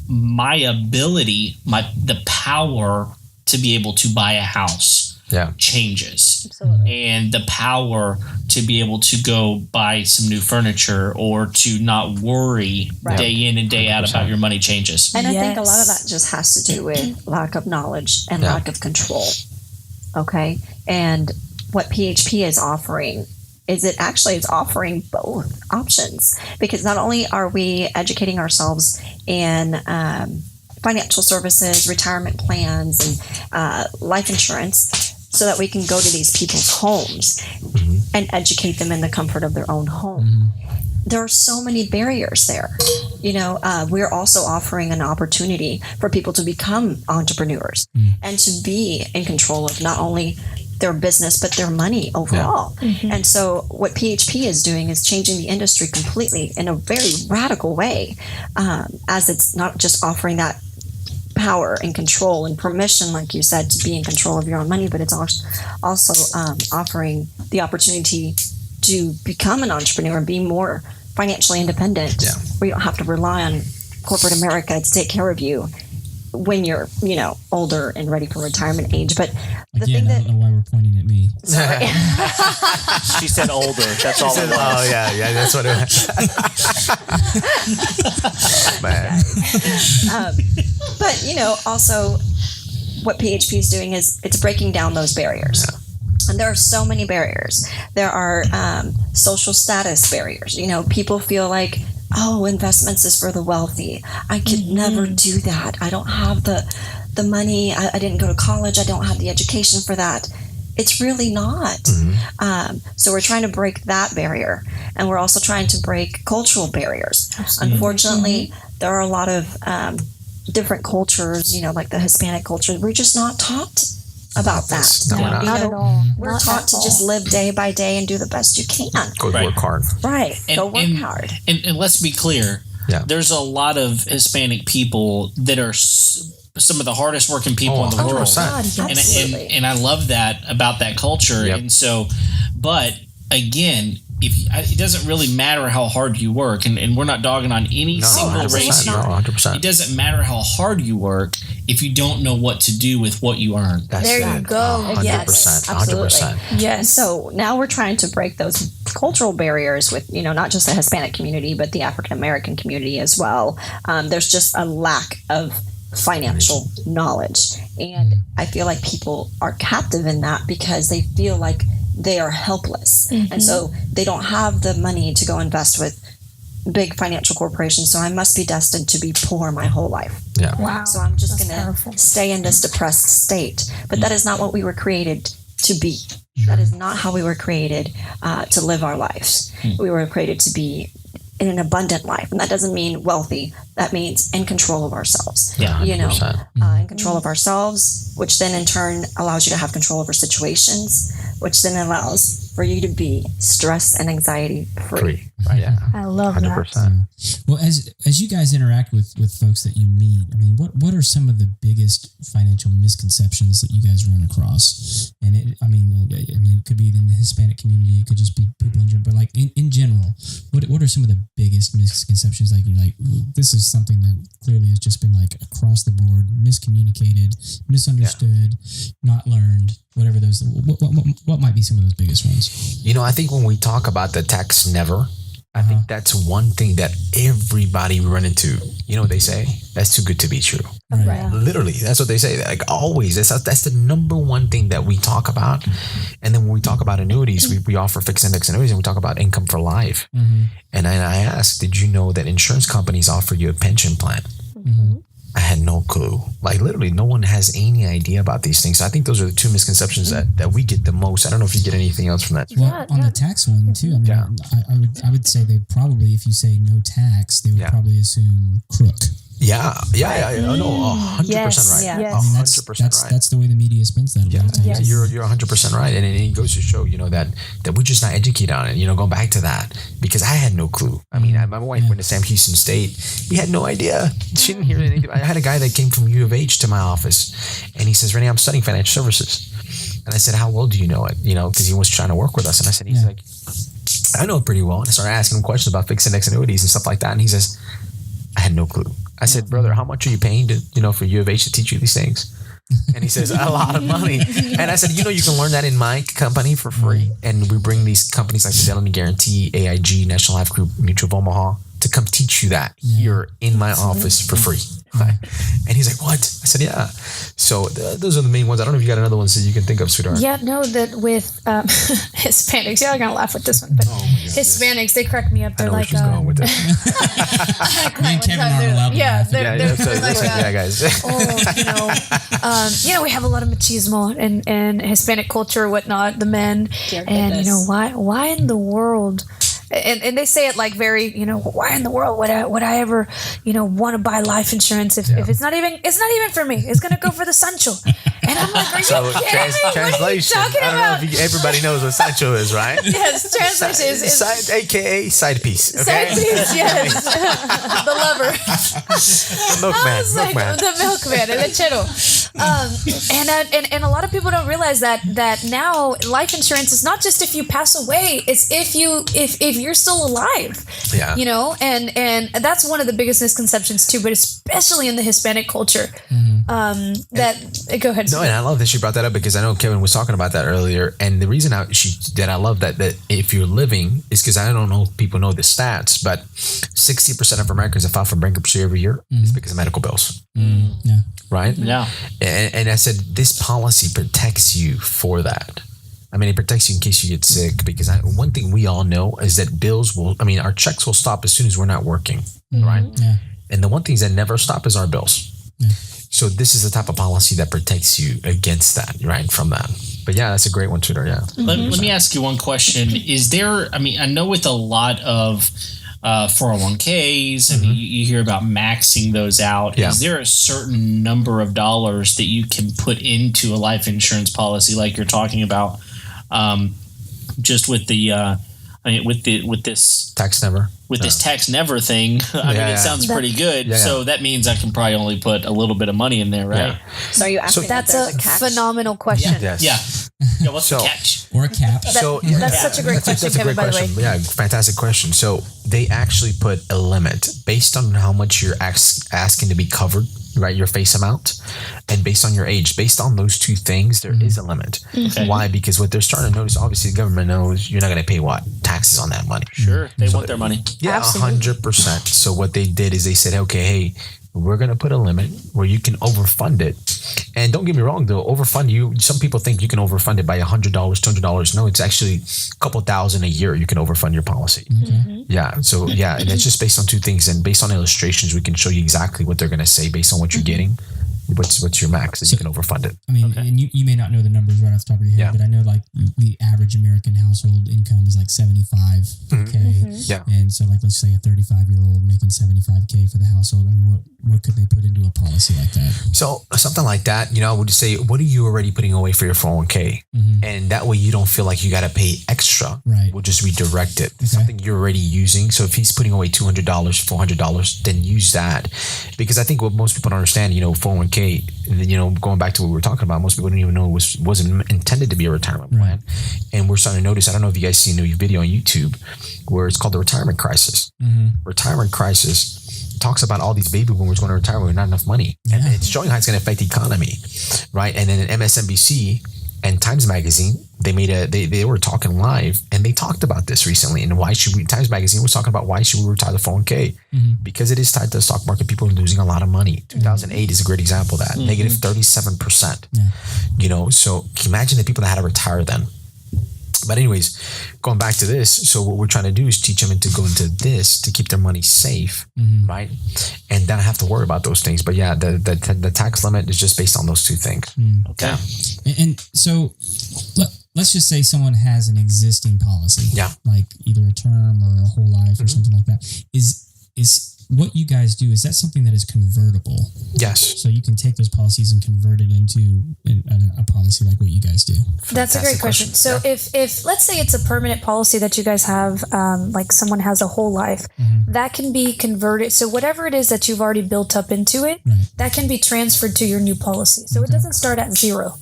my ability, the power to be able to buy a house changes. Absolutely. And the power to be able to go buy some new furniture or to not worry day in and day out about your money changes. And I think a lot of that just has to do with lack of knowledge and lack of control. Okay. And what PHP is offering is it's offering both options, because not only are we educating ourselves in financial services, retirement plans, and life insurance, so that we can go to these people's homes and educate them in the comfort of their own home. There are so many barriers there. We're also offering an opportunity for people to become entrepreneurs and to be in control of not only their business, but their money overall. And so what PHP is doing is changing the industry completely in a very radical way, as it's not just offering that power and control and permission, like you said, to be in control of your own money, but it's also offering the opportunity to become an entrepreneur and be more financially independent, where you don't have to rely on corporate America to take care of you when you're, older and ready for retirement age. But the Again, thing I don't know why we're pointing at me. She said older. That's all it was. Oh, yeah, that's what it was. Man. But, also what PHP is doing is it's breaking down those barriers. And there are so many barriers. There are social status barriers. People feel like, investments is for the wealthy. I could never do that. I don't have the money. I didn't go to college. I don't have the education for that. it's really not. So we're trying to break that barrier, and we're also trying to break cultural barriers. Unfortunately, there are a lot of different cultures, like the Hispanic culture. We're just not taught about that. No, we're not. Not at all. We're Not taught at to all. just live day by day and do the best you can. Go work hard. Right. Go work And- hard. And let's be clear. Yeah. There's a lot of Hispanic people that are some of the hardest working people in the world. 100%. God, yes. Absolutely. And I love that about that culture. Yep. And so, but again, it doesn't really matter how hard you work, and we're not dogging on any single 100%. race here. No, 100%. It doesn't matter how hard you work if you don't know what to do with what you earn. That's There it. you go. 100%. Yes, absolutely. 100%. And Yes. so now we're trying to break those cultural barriers with, not just the Hispanic community, but the African American community as well. There's just a lack of financial knowledge. And I feel like people are captive in that because they feel like they are helpless. And so they don't have the money to go invest with big financial corporations. So I must be destined to be poor my whole life. Yeah. Wow. So I'm just That's going powerful. to stay in this depressed state. But that is not what we were created to be. That is not how we were created to live our lives. We were created to be in an abundant life. And that doesn't mean wealthy. That means in control of ourselves. Yeah, 100%. In control of ourselves, which then in turn allows you to have control over situations, which then allows for you to be stress and anxiety free. Right. Yeah. I love 100%. that. Well, as you guys interact with folks that you meet, I mean, what are some of the biggest financial misconceptions that you guys run across? And it could be in the Hispanic community, it could just be people in general, but like in general, what are some of the biggest misconceptions? Like you're like, this is something that clearly has just been like across the board, miscommunicated, misunderstood, not learned, whatever those. What might be some of those biggest ones? I think when we talk about the tax never, I think that's one thing that everybody run into. You know what they say? That's too good to be true. Right. Literally, that's what they say. Like always, that's the number one thing that we talk about. And then when we talk about annuities, we offer fixed index annuities, and we talk about income for life. And I asked, did you know that insurance companies offer you a pension plan? I had no clue. Like literally, no one has any idea about these things. So I think those are the two misconceptions that we get the most. I don't know if you get anything else from that. Well, on the tax one too. I mean, I would say they probably, if you say no tax, they would probably assume crook. Yeah. No, 100% Yes, right. yes. I mean, 100% right. that's the way the media spins that. Yeah, Yes. you're 100% right, and it goes to show that we're just not educated on it. Going back to that, because I had no clue. I mean, my wife went to Sam Houston State. He had no idea. She didn't hear anything. I had a guy that came from U of H to my office, and he says, "Rene, I'm studying financial services." And I said, "How well do you know it?" Because he was trying to work with us, and I said, "He's like, I know it pretty well." And I started asking him questions about fixed index annuities and stuff like that, and he says, "I had no clue." I said, "Brother, how much are you paying to, for U of H to teach you these things?" And he says, "A lot of money." And I said, "You can learn that in my company for free." And we bring these companies like Fidelity Guarantee, AIG, National Life Group, Mutual of Omaha to come teach you that here in my office for free. And he's like, "What?" I said, "Yeah." So those are the main ones. I don't know if you got another one that you can think of, sweetheart. Yeah, no, that with Hispanics, y'all are going to laugh with this one, but Hispanics, they crack me up. I They're know where like, she's going with this. Me and Kevin aren't allowed to laugh. they're like, Yeah, guys. we have a lot of machismo and Hispanic culture or whatnot, the men. Dear And, goodness. why in the world? And they say it like very, why in the world would I ever, want to buy life insurance if it's not even for me. It's going to go for the Sancho. And I'm like, are you So kidding me? What are you translation. talking I don't about? know if everybody knows what Sancho is, right? Yes, translation is Side, AKA side piece. Okay? side piece, yes. The lover. Milkman. I was like, the milkman, el lechero. And a lot of people don't realize that now life insurance is not just if you pass away, it's if you're still alive. Yeah. And that's one of the biggest misconceptions too, but especially in the Hispanic culture. Go ahead. No, and I love that she brought that up because I know Kevin was talking about that earlier. And the reason I love that if you're living is because I don't know if people know the stats, but 60% of Americans that file for bankruptcy every year is because of medical bills. Yeah. Right? Yeah. And I said, this policy protects you for that. I mean, it protects you in case you get sick because one thing we all know is that our checks will stop as soon as we're not working. Right? Yeah. And the one thing that never stop is our bills. Yeah. So this is the type of policy that protects you against that, right? From that. But yeah, that's a great one, Tudor. Yeah. Let me ask you one question. Is there, I know with a lot of 401ks, I mean, you hear about maxing those out. Yeah. Is there a certain number of dollars that you can put into a life insurance policy like you're talking about? Just with the, with this Tax never. With this tax never thing, I mean, it sounds pretty good. So that means I can probably only put a little bit of money in there, right? So are you asking That's if there's a catch? phenomenal question. Yes. Yeah. What's the catch? Or a cap. That's such a great question, Kevin, by the way. Yeah, fantastic question. So they actually put a limit based on how much you're asking to be covered, right? Your face amount, and based on your age. Based on those two things, there is a limit. Okay. Why? Because what they're starting to notice, obviously the government knows you're not going to pay taxes on that money. Sure. They want their money. Yeah, 100%. So what they did is they said, okay, hey, we're going to put a limit where you can overfund it. And don't get me wrong, though, overfund you. Some people think you can overfund it by $100, $200. No, it's actually a couple $1,000 a year you can overfund your policy. Yeah. So yeah, and it's just based on two things. And based on illustrations, we can show you exactly what they're going to say based on what you're getting. What's your max that you can overfund it? I mean, and you may not know the numbers right off the top of your head, but I know like the average American household income is like $75K. Yeah. And so like, let's say a 35-year-old making $75K for the household. I mean, what could they put into a policy like that? So something like that, I would just say, what are you already putting away for your 401k? And that way you don't feel like you got to pay extra. Right. We'll just redirect it. It's something you're already using. So if he's putting away $200, $400, then use that. Because I think what most people don't understand, 401k, going back to what we were talking about, most people didn't even know it wasn't intended to be a retirement plan. And we're starting to notice, I don't know if you guys seen a new video on YouTube where it's called the retirement crisis. Retirement crisis talks about all these baby boomers going to retirement with not enough money. And it's showing how it's going to affect the economy, right? And then MSNBC and Times Magazine, they were talking live and they talked about this recently. And Times Magazine was talking about why should we retire the 401k? Because it is tied to the stock market. People are losing a lot of money. 2008 is a great example of that. Negative 37%. So can you imagine the people that had to retire then? But anyways, going back to this, so what we're trying to do is teach them to go into this to keep their money safe, right? And then I have to worry about those things. But yeah, the tax limit is just based on those two things. Okay. And so let's just say someone has an existing policy, like either a term or a whole life or something like that. Is what you guys do, is that something that is convertible? Yes. So you can take those policies and convert it into a policy like what you guys do. That's a great question. So if let's say it's a permanent policy that you guys have, like someone has a whole life, that can be converted. So whatever it is that you've already built up into it, that can be transferred to your new policy. So it doesn't start at zero.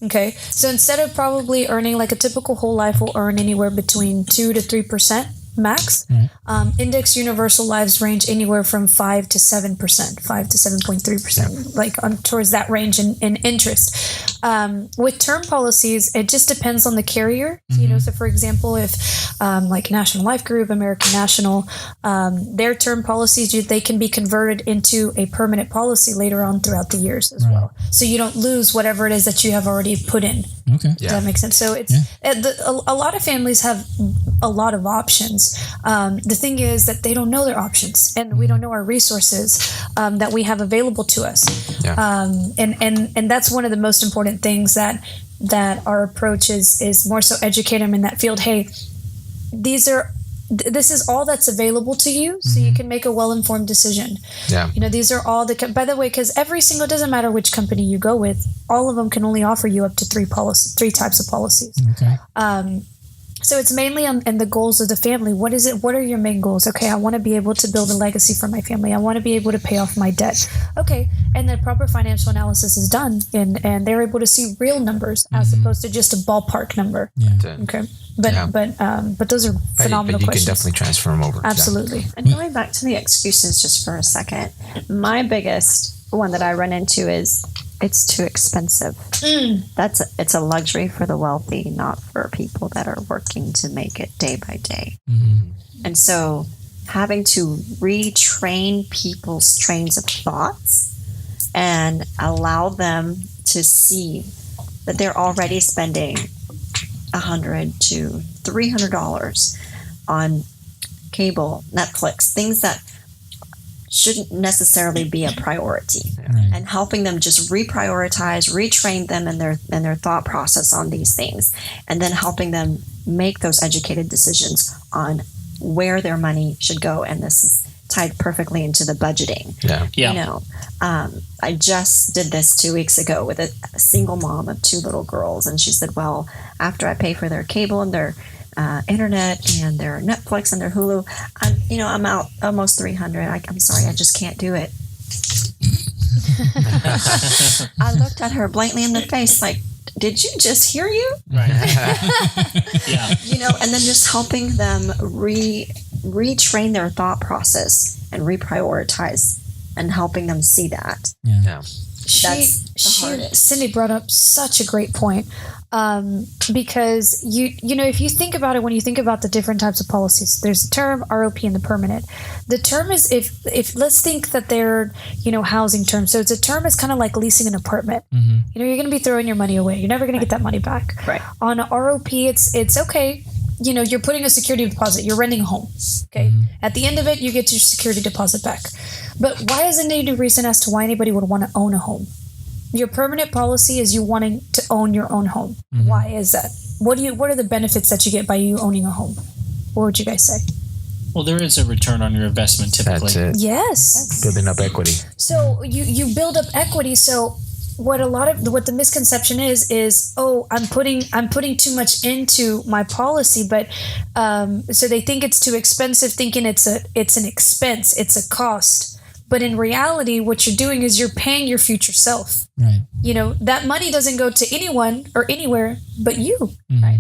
Okay. So instead of probably earning like a typical whole life will earn anywhere between 2 to 3% max. Index universal lives range anywhere from 5 to 7%, 5 to 7.3%, like towards that range in interest. With term policies, it just depends on the carrier. So for example, if like National Life Group, American National, their term policies, they can be converted into a permanent policy later on throughout the years as well. So you don't lose whatever it is that you have already put in. Does that make sense? So it's a lot of families have a lot of options. The thing is that they don't know their options, and we don't know our resources that we have available to us. And that's one of the most important things that our approach is more so educate them in that field. Hey, this is all that's available to you, so you can make a well-informed decision. These are all by the way, because every single, doesn't matter which company you go with, all of them can only offer you up to three types of policies. So it's mainly on the goals of the family. What is it? What are your main goals? Okay, I want to be able to build a legacy for my family. I want to be able to pay off my debt. Okay, and then proper financial analysis is done, and they're able to see real numbers as opposed to just a ballpark number. Okay, but those are phenomenal but you questions. can definitely transfer them over. Absolutely. And going back to the excuses just for a second, my biggest one that I run into is it's too expensive. It's a luxury for the wealthy, not for people that are working to make it day by day. And so having to retrain people's trains of thoughts and allow them to see that they're already spending $100 to $300 on cable, Netflix, things that shouldn't necessarily be a priority. Right. And helping them just reprioritize, retrain them in their thought process on these things, and then helping them make those educated decisions on where their money should go. And this is tied perfectly into the budgeting. Yeah. I just did this 2 weeks ago with a single mom of 2 little girls, and she said, well, after I pay for their cable and their internet and their Netflix and their Hulu, I'm out almost $300. I'm sorry, I just can't do it. I looked at her blankly in the face like, did you just hear you? Right. Yeah. And then just helping them retrain their thought process and reprioritize, and helping them see that. Yeah. Cindy brought up such a great point, because if you think about it, when you think about the different types of policies, there's the term, ROP, and the permanent. The term is if let's think that they're housing terms. So it's a term is kind of like leasing an apartment. Mm-hmm. You're going to be throwing your money away. You're never going to get that money back. Right. On a ROP, it's okay. You're putting a security deposit. You're renting a home. Okay. Mm-hmm. At the end of it, you get your security deposit back. But why isn't there any reason as to why anybody would want to own a home? Your permanent policy is you wanting to own your own home. Mm-hmm. Why is that? What are the benefits that you get by you owning a home? What would you guys say? Well, there is a return on your investment typically. That's it. Yes. Building up equity. So you build up equity. So what the misconception is I'm putting too much into my policy, but so they think it's too expensive, thinking it's an expense, it's a cost. But in reality, what you're doing is you're paying your future self. Right. That money doesn't go to anyone or anywhere but you. Mm-hmm. Right.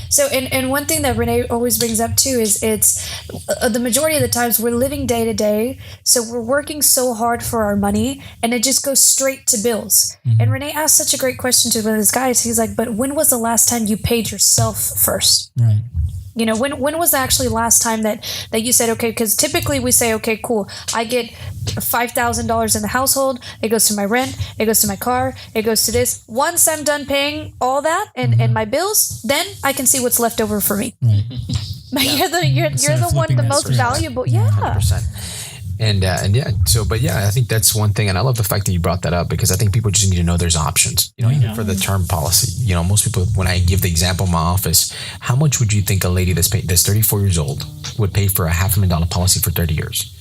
So, and one thing that Rene always brings up too is it's the majority of the times we're living day to day. So we're working so hard for our money, and it just goes straight to bills. Mm-hmm. And Rene asked such a great question to one of his guys. He's like, but when was the last time you paid yourself first? Right. When was the actually last time that you said, okay, because typically we say, okay, cool, I get $5,000 in the household, it goes to my rent, it goes to my car, it goes to this. Once I'm done paying all that and my bills, then I can see what's left over for me. Right. But you're the most valuable. Yeah. 100%. And I think that's one thing. And I love the fact that you brought that up, because I think people just need to know there's options, even for the term policy. Most people, when I give the example in my office, how much would you think a lady that's 34 years old would pay for a $500,000 policy for 30 years?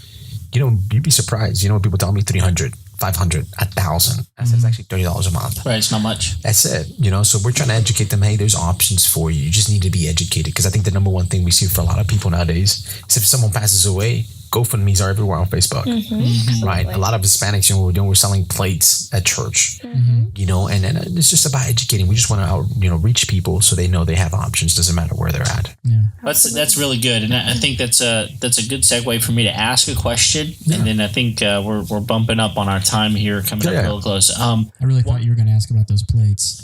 You'd be surprised. When people tell me 300, 500, 1,000, I said it's actually $30 a month. Right. It's not much. That's it. So we're trying to educate them. Hey, there's options for you. You just need to be educated. Because I think the number one thing we see for a lot of people nowadays is if someone passes away, GoFundMe's are everywhere on Facebook, right? A lot of Hispanics, we're selling plates at church, and it's just about educating. We just want to reach people so they know they have options. Doesn't matter where they're at. Yeah. That's really good, and I think that's a good segue for me to ask a question, and then I think we're bumping up on our time here, coming up real close. I really thought you were going to ask about those plates.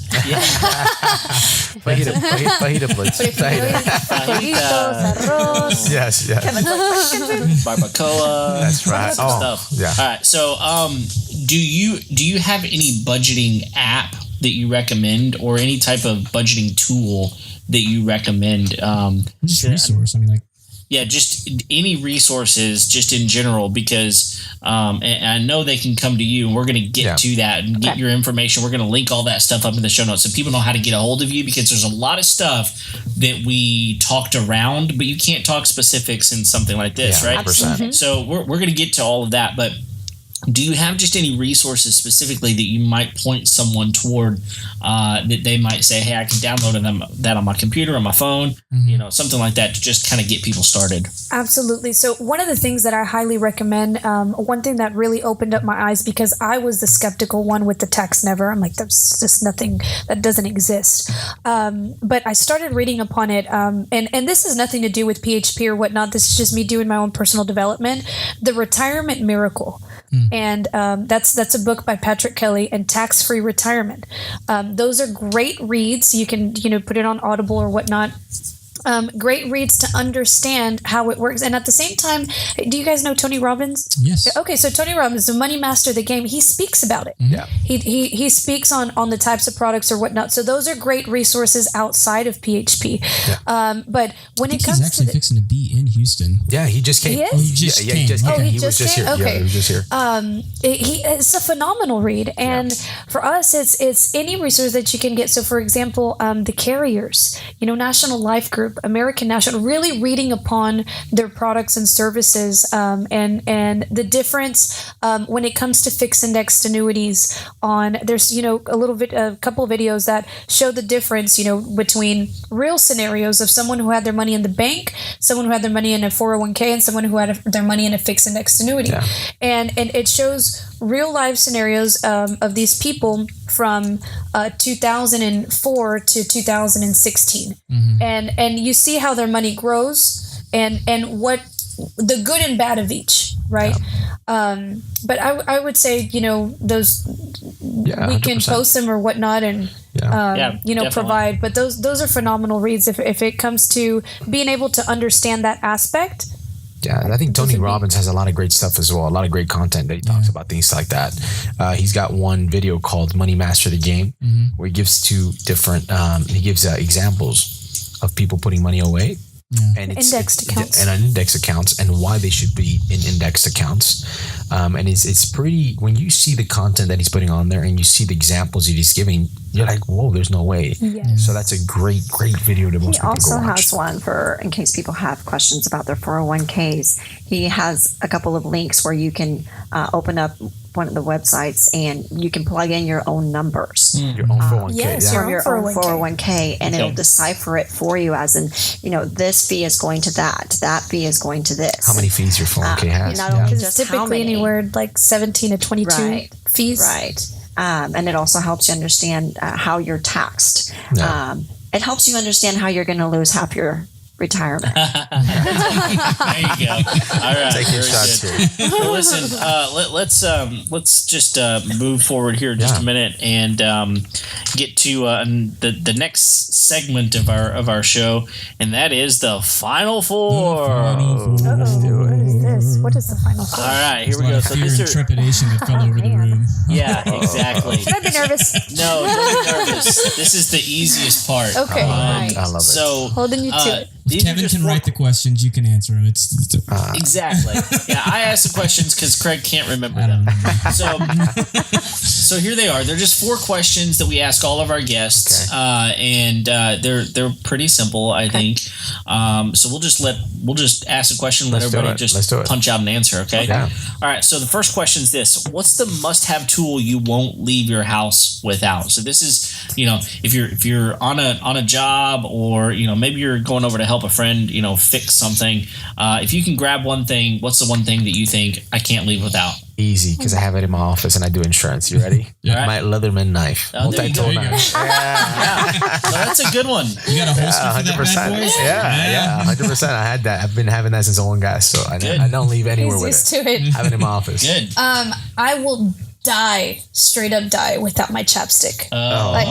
Fajita plates. Arroz. Yes. Barbacoa. That's right. Stuff. Yeah. All right. So, do you have any budgeting app that you recommend, or any type of budgeting tool that you recommend? Just resource. Just any resources, just in general, because and I know they can come to you, and we're going to get to that and get your information. We're going to link all that stuff up in the show notes so people know how to get a hold of you, because there's a lot of stuff that we talked around, but you can't talk specifics in something like this, right? 100%. So we're going to get to all of that, but do you have just any resources specifically that you might point someone toward that they might say, hey, I can download that on my computer, on my phone, something like that, to just kind of get people started? Absolutely. So one of the things that I highly recommend, one thing that really opened up my eyes, because I was the skeptical one with the tax never. I'm like, there's just nothing, that doesn't exist. But I started reading upon it. And this has nothing to do with PHP or whatnot. This is just me doing my own personal development. The Retirement Miracle. And that's a book by Patrick Kelly, and Tax-Free Retirement. Those are great reads. You can put it on Audible or whatnot. great reads to understand how it works. And at the same time, do you guys know Tony Robbins? Yes. Okay, so Tony Robbins, the money master of the game, he speaks about it. Yeah. He speaks on the types of products or whatnot. So those are great resources outside of PHP. Yeah. But when it comes he's actually fixing to be in Houston. Yeah, he just came. He is? Oh, he just He came. just Okay. came. he He was just just came? here. Okay. Yeah, he was just here. It's a phenomenal read, and for us, it's any resource that you can get. So, for example, the carriers, National Life Group, American National, really reading upon their products and services, and the difference when it comes to fixed indexed annuities. There's a couple of videos that show the difference, between real scenarios of someone who had their money in the bank, someone who had their money in a 401k, and someone who had their money in a fixed indexed annuity, and it shows real life scenarios of these people from 2004 to 2016, and you see how their money grows and what the good and bad of each, right? But I would say those we can 100%. post them or whatnot and definitely. provide. But those are phenomenal reads if it comes to being able to understand that aspect. Yeah, and I think Tony Robbins has a lot of great stuff as well. A lot of great content that he talks about things like that. He's got one video called "Money Master the Game," where he gives two different. He gives examples of people putting money away. And Indexed accounts. And on index accounts and why they should be in indexed accounts. And it's pretty, when you see the content that he's putting on there and you see the examples that he's giving, you're like, whoa, there's no way. Yes. So that's a great video to most He people also go watch. has one in case people have questions about their 401ks. He has a couple of links where you can open up one of the websites and you can plug in your own numbers. Your own 401k. yes, From your own 401k. 401k, and it'll decipher it for you as in, this fee is going to that fee is going to this. How many fees your 401k has. Not only Because just it's how typically many. anywhere like 17 to 22 Right. fees. Right. And it also helps you understand how you're taxed. Yeah. It helps you understand how you're going to lose half your retirement. There you go. All right. Taking very shots good. here. Well, listen, let's just move forward here just a minute and get to the next segment of our show, and that is the Final Four. Let's do it. What is this? What is the final four? All right, here There's we a lot go. of So fear and trepidation that fell over the room. yeah, exactly. Should I be nervous? No, don't be nervous. This is the easiest part. Okay. Right. I love it. So Holding you to it. these are Kevin just can four- write the questions. You can answer them. Exactly. Yeah, I asked the questions because Craig can't remember them. So here they are. They're just 4 questions that we ask all of our guests, and they're pretty simple, I think. So we'll just ask a question, let Let's do everybody it. Let's do just it. punch out an answer. Okay. Yeah. All right. So the first question is this: what's the must-have tool you won't leave your house without? So this is, if you're on a job, or maybe you're going over to help a friend, fix something. If you can grab one thing, what's the one thing that you think I can't leave without? Easy, because I have it in my office and I do insurance. You ready? Yeah. My Leatherman knife. Oh, there you go. Multi-tool knife. Yeah, well, that's a good one. You got a holster for that bad boy? Yeah, 100%. I had that. I've been having that since old guy, so I don't leave anywhere He's with used it. to it. I have it in my office. Good. I will straight up die without my chapstick. Like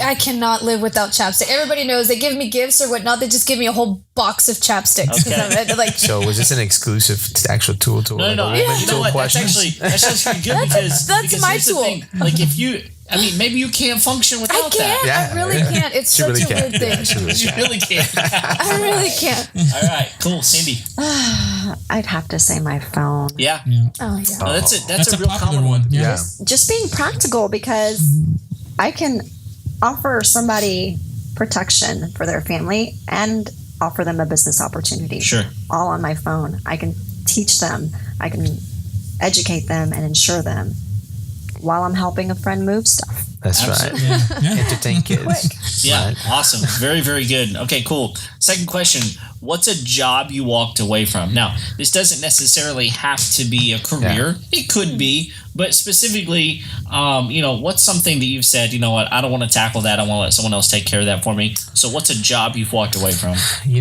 I cannot live without chapstick. Everybody knows they give me gifts or whatnot. They just give me a whole box of chapsticks. 'Cause Okay. I'm, like, So was this an exclusive actual tool? No, like no. a You woman know tool what? question? That's actually good because that's my here's the tool. thing. Like if you, maybe you can't function I without can't. that. I really can't. It's She such really a can't. weird thing. Yeah, she really You can't. really can't. I really can't. All right, cool, Cindy. I'd have to say my phone. Yeah, Oh yeah. no, that's a That's a real popular common one. one. Yeah. Just being practical, because I can offer somebody protection for their family and offer them a business opportunity. Sure. All on my phone. I can teach them. I can educate them and insure them while I'm helping a friend move stuff. That's Absolutely. right. Entertain kids. Yeah, Right. awesome. Very, very good. Okay, cool. Second question: what's a job you walked away from? Now, this doesn't necessarily have to be a career. Yeah. It could be, but specifically, what's something that you've said, you know what, I don't want to tackle that. I want to let someone else take care of that for me. So what's a job you've walked away from?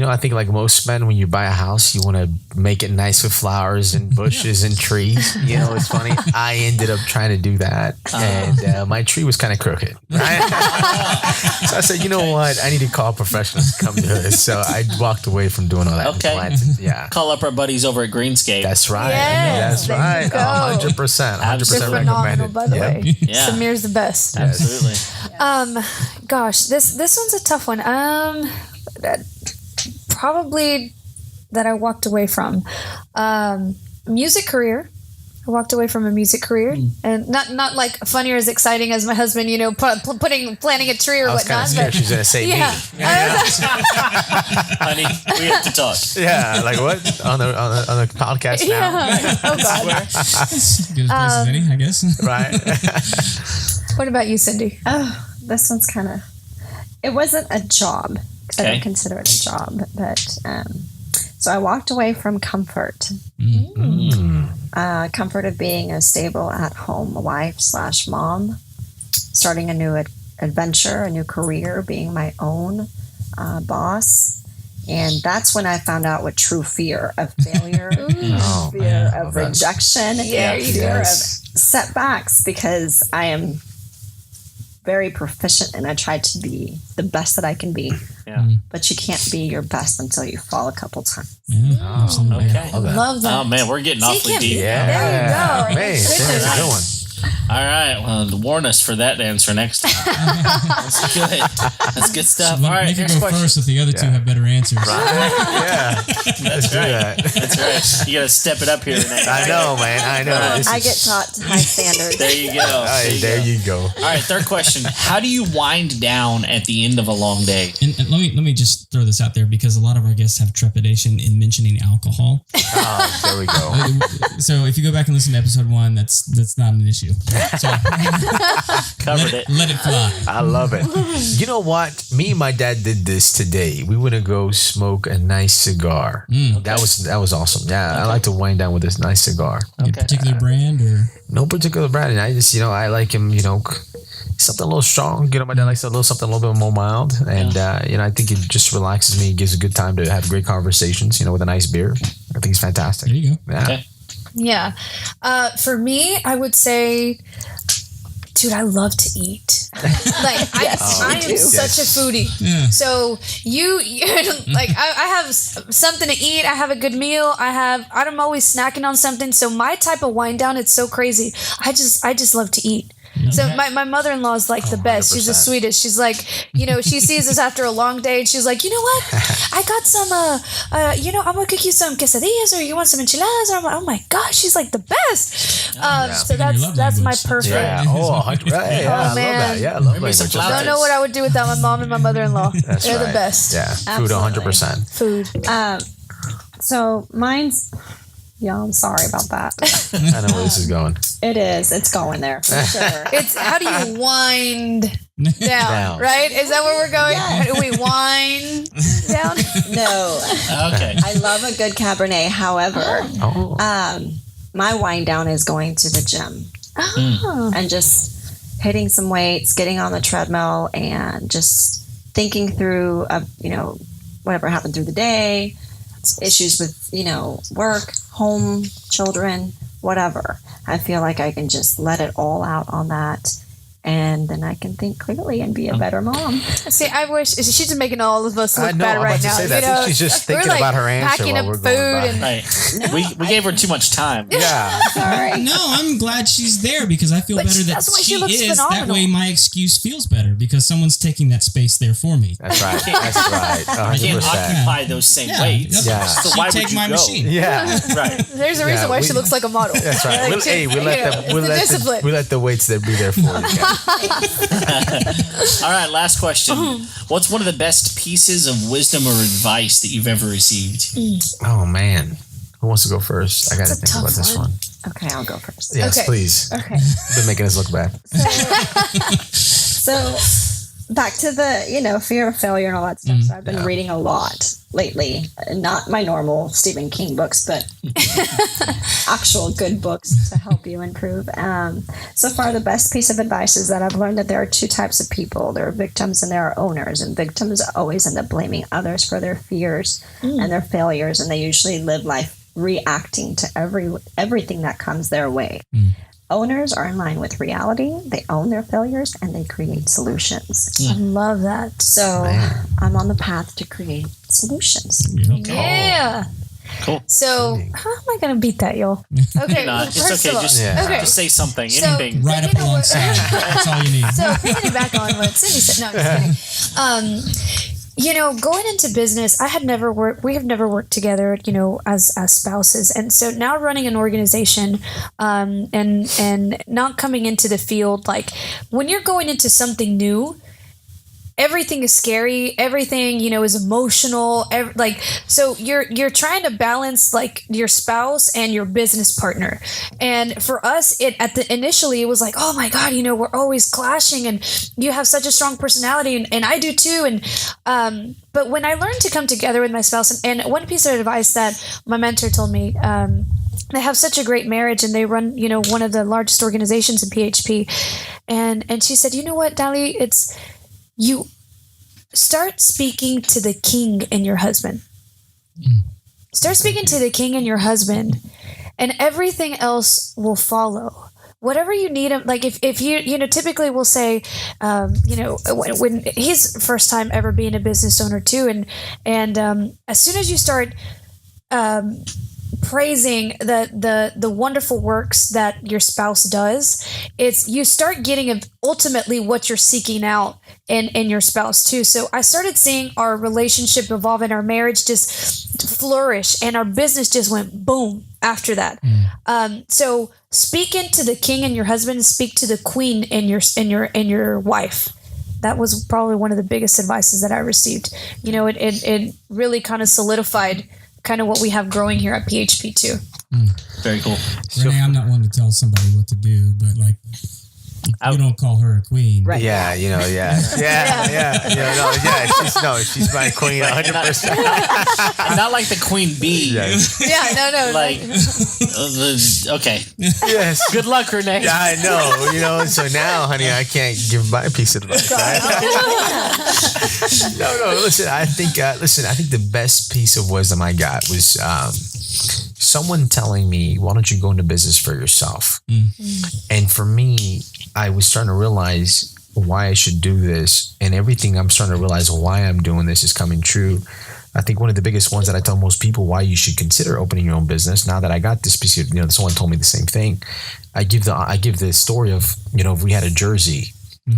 I think like most men, when you buy a house, you want to make it nice with flowers and bushes and trees. It's funny. I ended up trying to do that, and my tree was kind of crooked. Right? So I said, you know what? I need to call professionals to come do this. So I walked away from doing all that. Okay. Yeah. Call up our buddies over at Greenscape. That's right. Yes, That's right. 100%. 100% recommended. By the way. Yeah. Samir's the best. Absolutely. Gosh, this one's a tough one. Probably that I walked away from. Music career. I walked away from a music career, and not like funny or as exciting as my husband, planting a tree or I was whatnot. kind of scared she's gonna say me. Honey, we have to talk. Yeah, like what on the podcast now? Yeah. Oh God. Good as place as any, I guess. Right. What about you, Cindy? Oh, this one's kind of. It wasn't a job. I don't consider it a job, but so I walked away from comfort. Comfort of being a stable at-home wife/mom, starting a new adventure, a new career, being my own boss. And that's when I found out what true fear of failure, fear of rejection, fear of setbacks, because I am very proficient and I try to be the best that I can be. Yeah. But you can't be your best until you fall a couple times. Yeah, Okay. Love that. Oh man, we're getting awfully deep. Yeah. There you go. Man, that's a good one. All right. Well, warn us for that answer next time. That's good. That's good stuff. All right. Make it Next go question. first if the other two have better answers. Yeah. That's right. That's right. You got to step it up here, Rene. I know, man. I know. I get taught to high standards. There you go. There you go. All right. Third question. How do you wind down at the end of a long day? And let me just throw this out there, because a lot of our guests have trepidation in mentioning alcohol. Oh, there we go. So if you go back and listen to episode 1, that's not an issue. So Covered it. Let it fly. I love it. You know what? Me and my dad did this today. We went to go smoke a nice cigar. That was awesome. Yeah, I like to wind down with this nice cigar. A particular brand or No particular brand. And I just, I like him, something a little strong. My dad likes something a little bit more mild. And, I think it just relaxes me. It gives a good time to have great conversations, with a nice beer. I think it's fantastic. there you go. Yeah. Okay. Yeah. For me, I would say, dude, I love to eat. Like, I am such a foodie. Yeah. So you like, I have something to eat. I have a good meal. I'm always snacking on something. So my type of wind down, it's so crazy. I just love to eat. So my mother-in-law is like the best. 100%. She's the sweetest. She's like, she sees us after a long day and she's like, you know what? I got some, I'm going to cook you some quesadillas, or you want some enchiladas? Or I'm like, oh my gosh, she's like the best. So that's my perfect. Yeah. Oh, 100%. Right. Yeah, I love that. Yeah, I love language. I don't know what I would do without my mom and my mother-in-law. They're the best. Yeah. Food, 100%. Food. So mine's... Yeah, I'm sorry about that. I know where this is going. It is. It's going there for sure. It's how do you wind down, right? Is that where we're going? Yeah. Do we wind down? No. Okay. I love a good Cabernet. However, my wind down is going to the gym and just hitting some weights, getting on the treadmill, and just thinking through, whatever happened through the day, issues with, work, home, children, whatever. I feel like I can just let it all out on that, and then I can think clearly and be a better mom. See, I wish she's making all of us look bad right now. I think she's just thinking about her answer packing while up we're food going by. and We gave her too much time. Yeah. Sorry. No, I'm glad she's there, because I feel better that that's why she she looks is. phenomenal. That way my excuse feels better, because some's taking that space there for me. That's right. That's right. You can't 100%. occupy those same weights. Yeah. So She why take would you my go? machine. Yeah. Right. there's a reason why she looks like a model. That's right. Like, we let the weights that be there for you. All right, last question. What's one of the best pieces of wisdom or advice that you've ever received? Oh man, who wants to go first? I got to That's a think about tough this one. one. Okay, I'll go first. Yes, Okay. please. Okay. Been making us look bad. So back to the, fear of failure and all that stuff. So I've been reading a lot lately, not my normal Stephen King books, but actual good books to help you improve. So far, the best piece of advice is that I've learned that there are two types of people. There are victims and there are owners, and victims always end up blaming others for their fears and their failures, and they usually live life reacting to everything that comes their way. Owners are in line with reality. They own their failures and they create solutions. I love that. So I'm on the path to create solutions. Yeah. Cool. So how am I going to beat that, y'all? Okay. It's okay. Just say something. Anything. Right up alongside. That's all you need. So picking back on what Cindy said. No, I'm just kidding. Going into business, we have never worked together, as spouses. And so now running an organization, and not coming into the field, like when you're going into something new, everything is scary. Everything, is emotional. So you're trying to balance like your spouse and your business partner. And for us, initially it was like, oh my God, we're always clashing, and you have such a strong personality, and I do too. And but when I learned to come together with my spouse, and one piece of advice that my mentor told me, they have such a great marriage, and they run, one of the largest organizations in PHP. And she said, you know what, Dali, you start speaking to the king in your husband. Start speaking to the king in your husband, and everything else will follow. Whatever you need, like if you typically we'll say, when he's first time ever being a business owner too, and as soon as you start praising the wonderful works that your spouse does, you start getting ultimately what you're seeking out in your spouse too. So I started seeing our relationship evolve and our marriage just flourish, and our business just went boom after that. So speak into the king in your husband, speak to the queen in your wife. That was probably one of the biggest advices that I received. It really kind of solidified kind of what we have growing here at PHP too. Very cool. Rene, I'm not one to tell somebody what to do, but like, you don't call her a queen. Right. Yeah, she's my queen 100%. Not like the queen bee. No. Like, okay. Yes. Good luck, Rene. Yeah, I know. So now, honey, I can't give my piece of advice. Right? No. Listen, I think the best piece of wisdom I got was someone telling me, "Why don't you go into business for yourself?" And for me, I was starting to realize why I should do this, and everything I'm starting to realize why I'm doing this is coming true. I think one of the biggest ones that I tell most people why you should consider opening your own business. Now that I got this piece of, someone told me the same thing. I give the story of, if we had a jersey,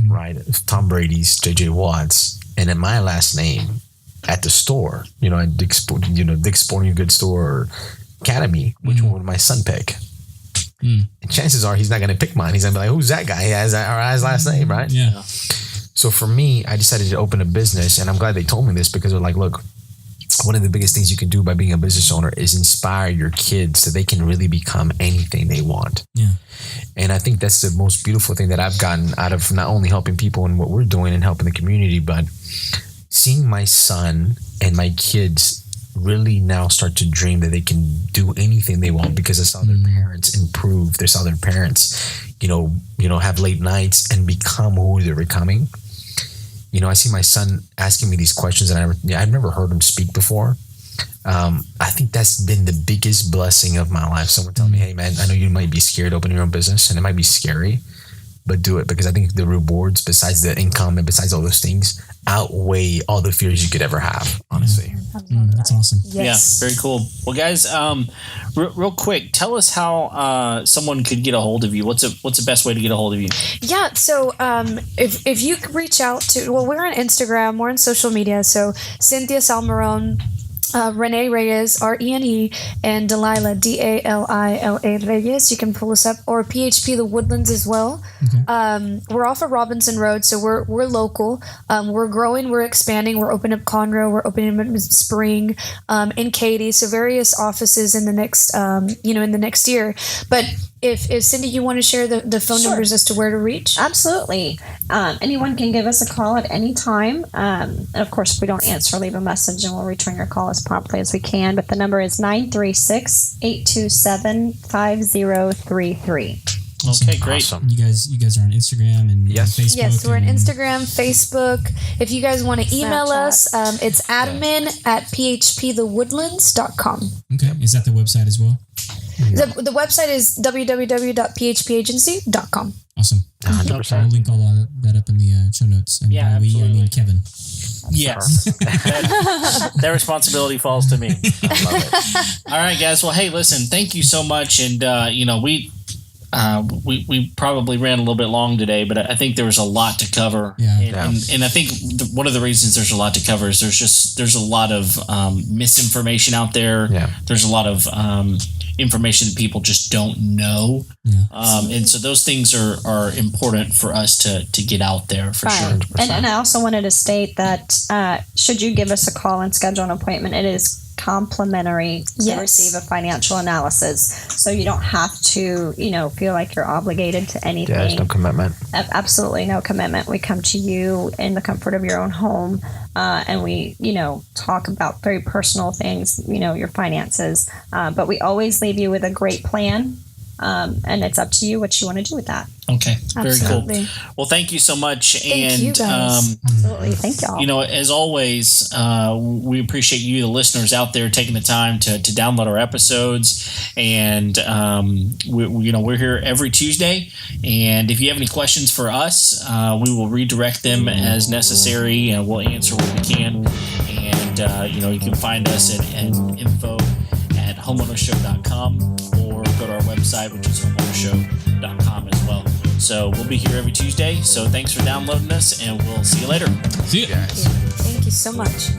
right, of Tom Brady's, JJ Watt's, and then my last name at the store, at Dick's Sporting Goods store or Academy, which one would my son pick? And chances are he's not going to pick mine. He's going to be like, who's that guy? He has his last name, right? Yeah. So for me, I decided to open a business, and I'm glad they told me this because they're like, look, one of the biggest things you can do by being a business owner is inspire your kids so they can really become anything they want. Yeah. And I think that's the most beautiful thing that I've gotten out of not only helping people in what we're doing and helping the community, but seeing my son and my kids really now start to dream that they can do anything they want because they saw their parents improve. They saw their parents, have late nights and become who they're becoming. I see my son asking me these questions and I've never heard him speak before. I think that's been the biggest blessing of my life. Someone tell me, hey man, I know you might be scared opening your own business and it might be scary, but do it because I think the rewards besides the income and besides all those things outweigh all the fears you could ever have, honestly. That's awesome. Yes. Yeah, very cool. Well, guys, real quick, tell us how someone could get a hold of you. What's the best way to get a hold of you? Yeah, so if you could reach out to, we're on Instagram, we're on social media, so Cynthia Salmeron, Rene Reyes, Rene, and Dalila, Dalila Reyes. You can pull us up, or PHP The Woodlands as well. Okay. We're off of Robinson Road, so we're local. We're growing, we're expanding. We're opening up Conroe, we're opening up Spring, in Katy. So various offices in the next, in the next year. But if Cindy, you want to share the phone Sure. numbers as to where to reach? Absolutely. Anyone can give us a call at any time. And of course, if we don't answer, leave a message and we'll return your call as promptly as we can. But the number is 936-827-5033. Okay, great. Awesome. You guys are on Instagram and Yes. Facebook. Yes, we're on and- Instagram, Facebook. If you guys want to email Snapchat. us, it's admin@phpthewoodlands.com. Okay, is that the website as well? The website is www.phpagency.com. Awesome. 100%. I'll link all of that up in the show notes. And Yeah, by we, I absolutely. mean Kevin. Yes. That responsibility falls to me. I love it. All right, guys. Well, hey, listen, thank you so much. And, we probably ran a little bit long today, but I think there was a lot to cover. Yeah. And I think one of the reasons there's a lot to cover is there's a lot of misinformation out there. Yeah. There's a lot of information that people just don't know. Yeah. And so those things are important for us to get out there for sure. Right. And I also wanted to state that should you give us a call and schedule an appointment, it is complimentary to Yes. receive a financial analysis. So you don't have to, feel like you're obligated to anything. Yeah, there's no commitment. Absolutely no commitment. We come to you in the comfort of your own home, and we, talk about very personal things, your finances. But we always leave you with a great plan, and it's up to you what you want to do with that. Okay. Very Absolutely. cool. Well, thank you so much. Thank you, guys. Absolutely. Thank y'all. As always, we appreciate you, the listeners out there, taking the time to download our episodes. And we're here every Tuesday. And if you have any questions for us, we will redirect them as necessary, and we'll answer what we can. And you can find us at info@homeownershow.com, or go to our website, which is homeownershow.com as well. So we'll be here every Tuesday. So thanks for downloading us, and we'll see you later. See ya. Yes. Thank you so much.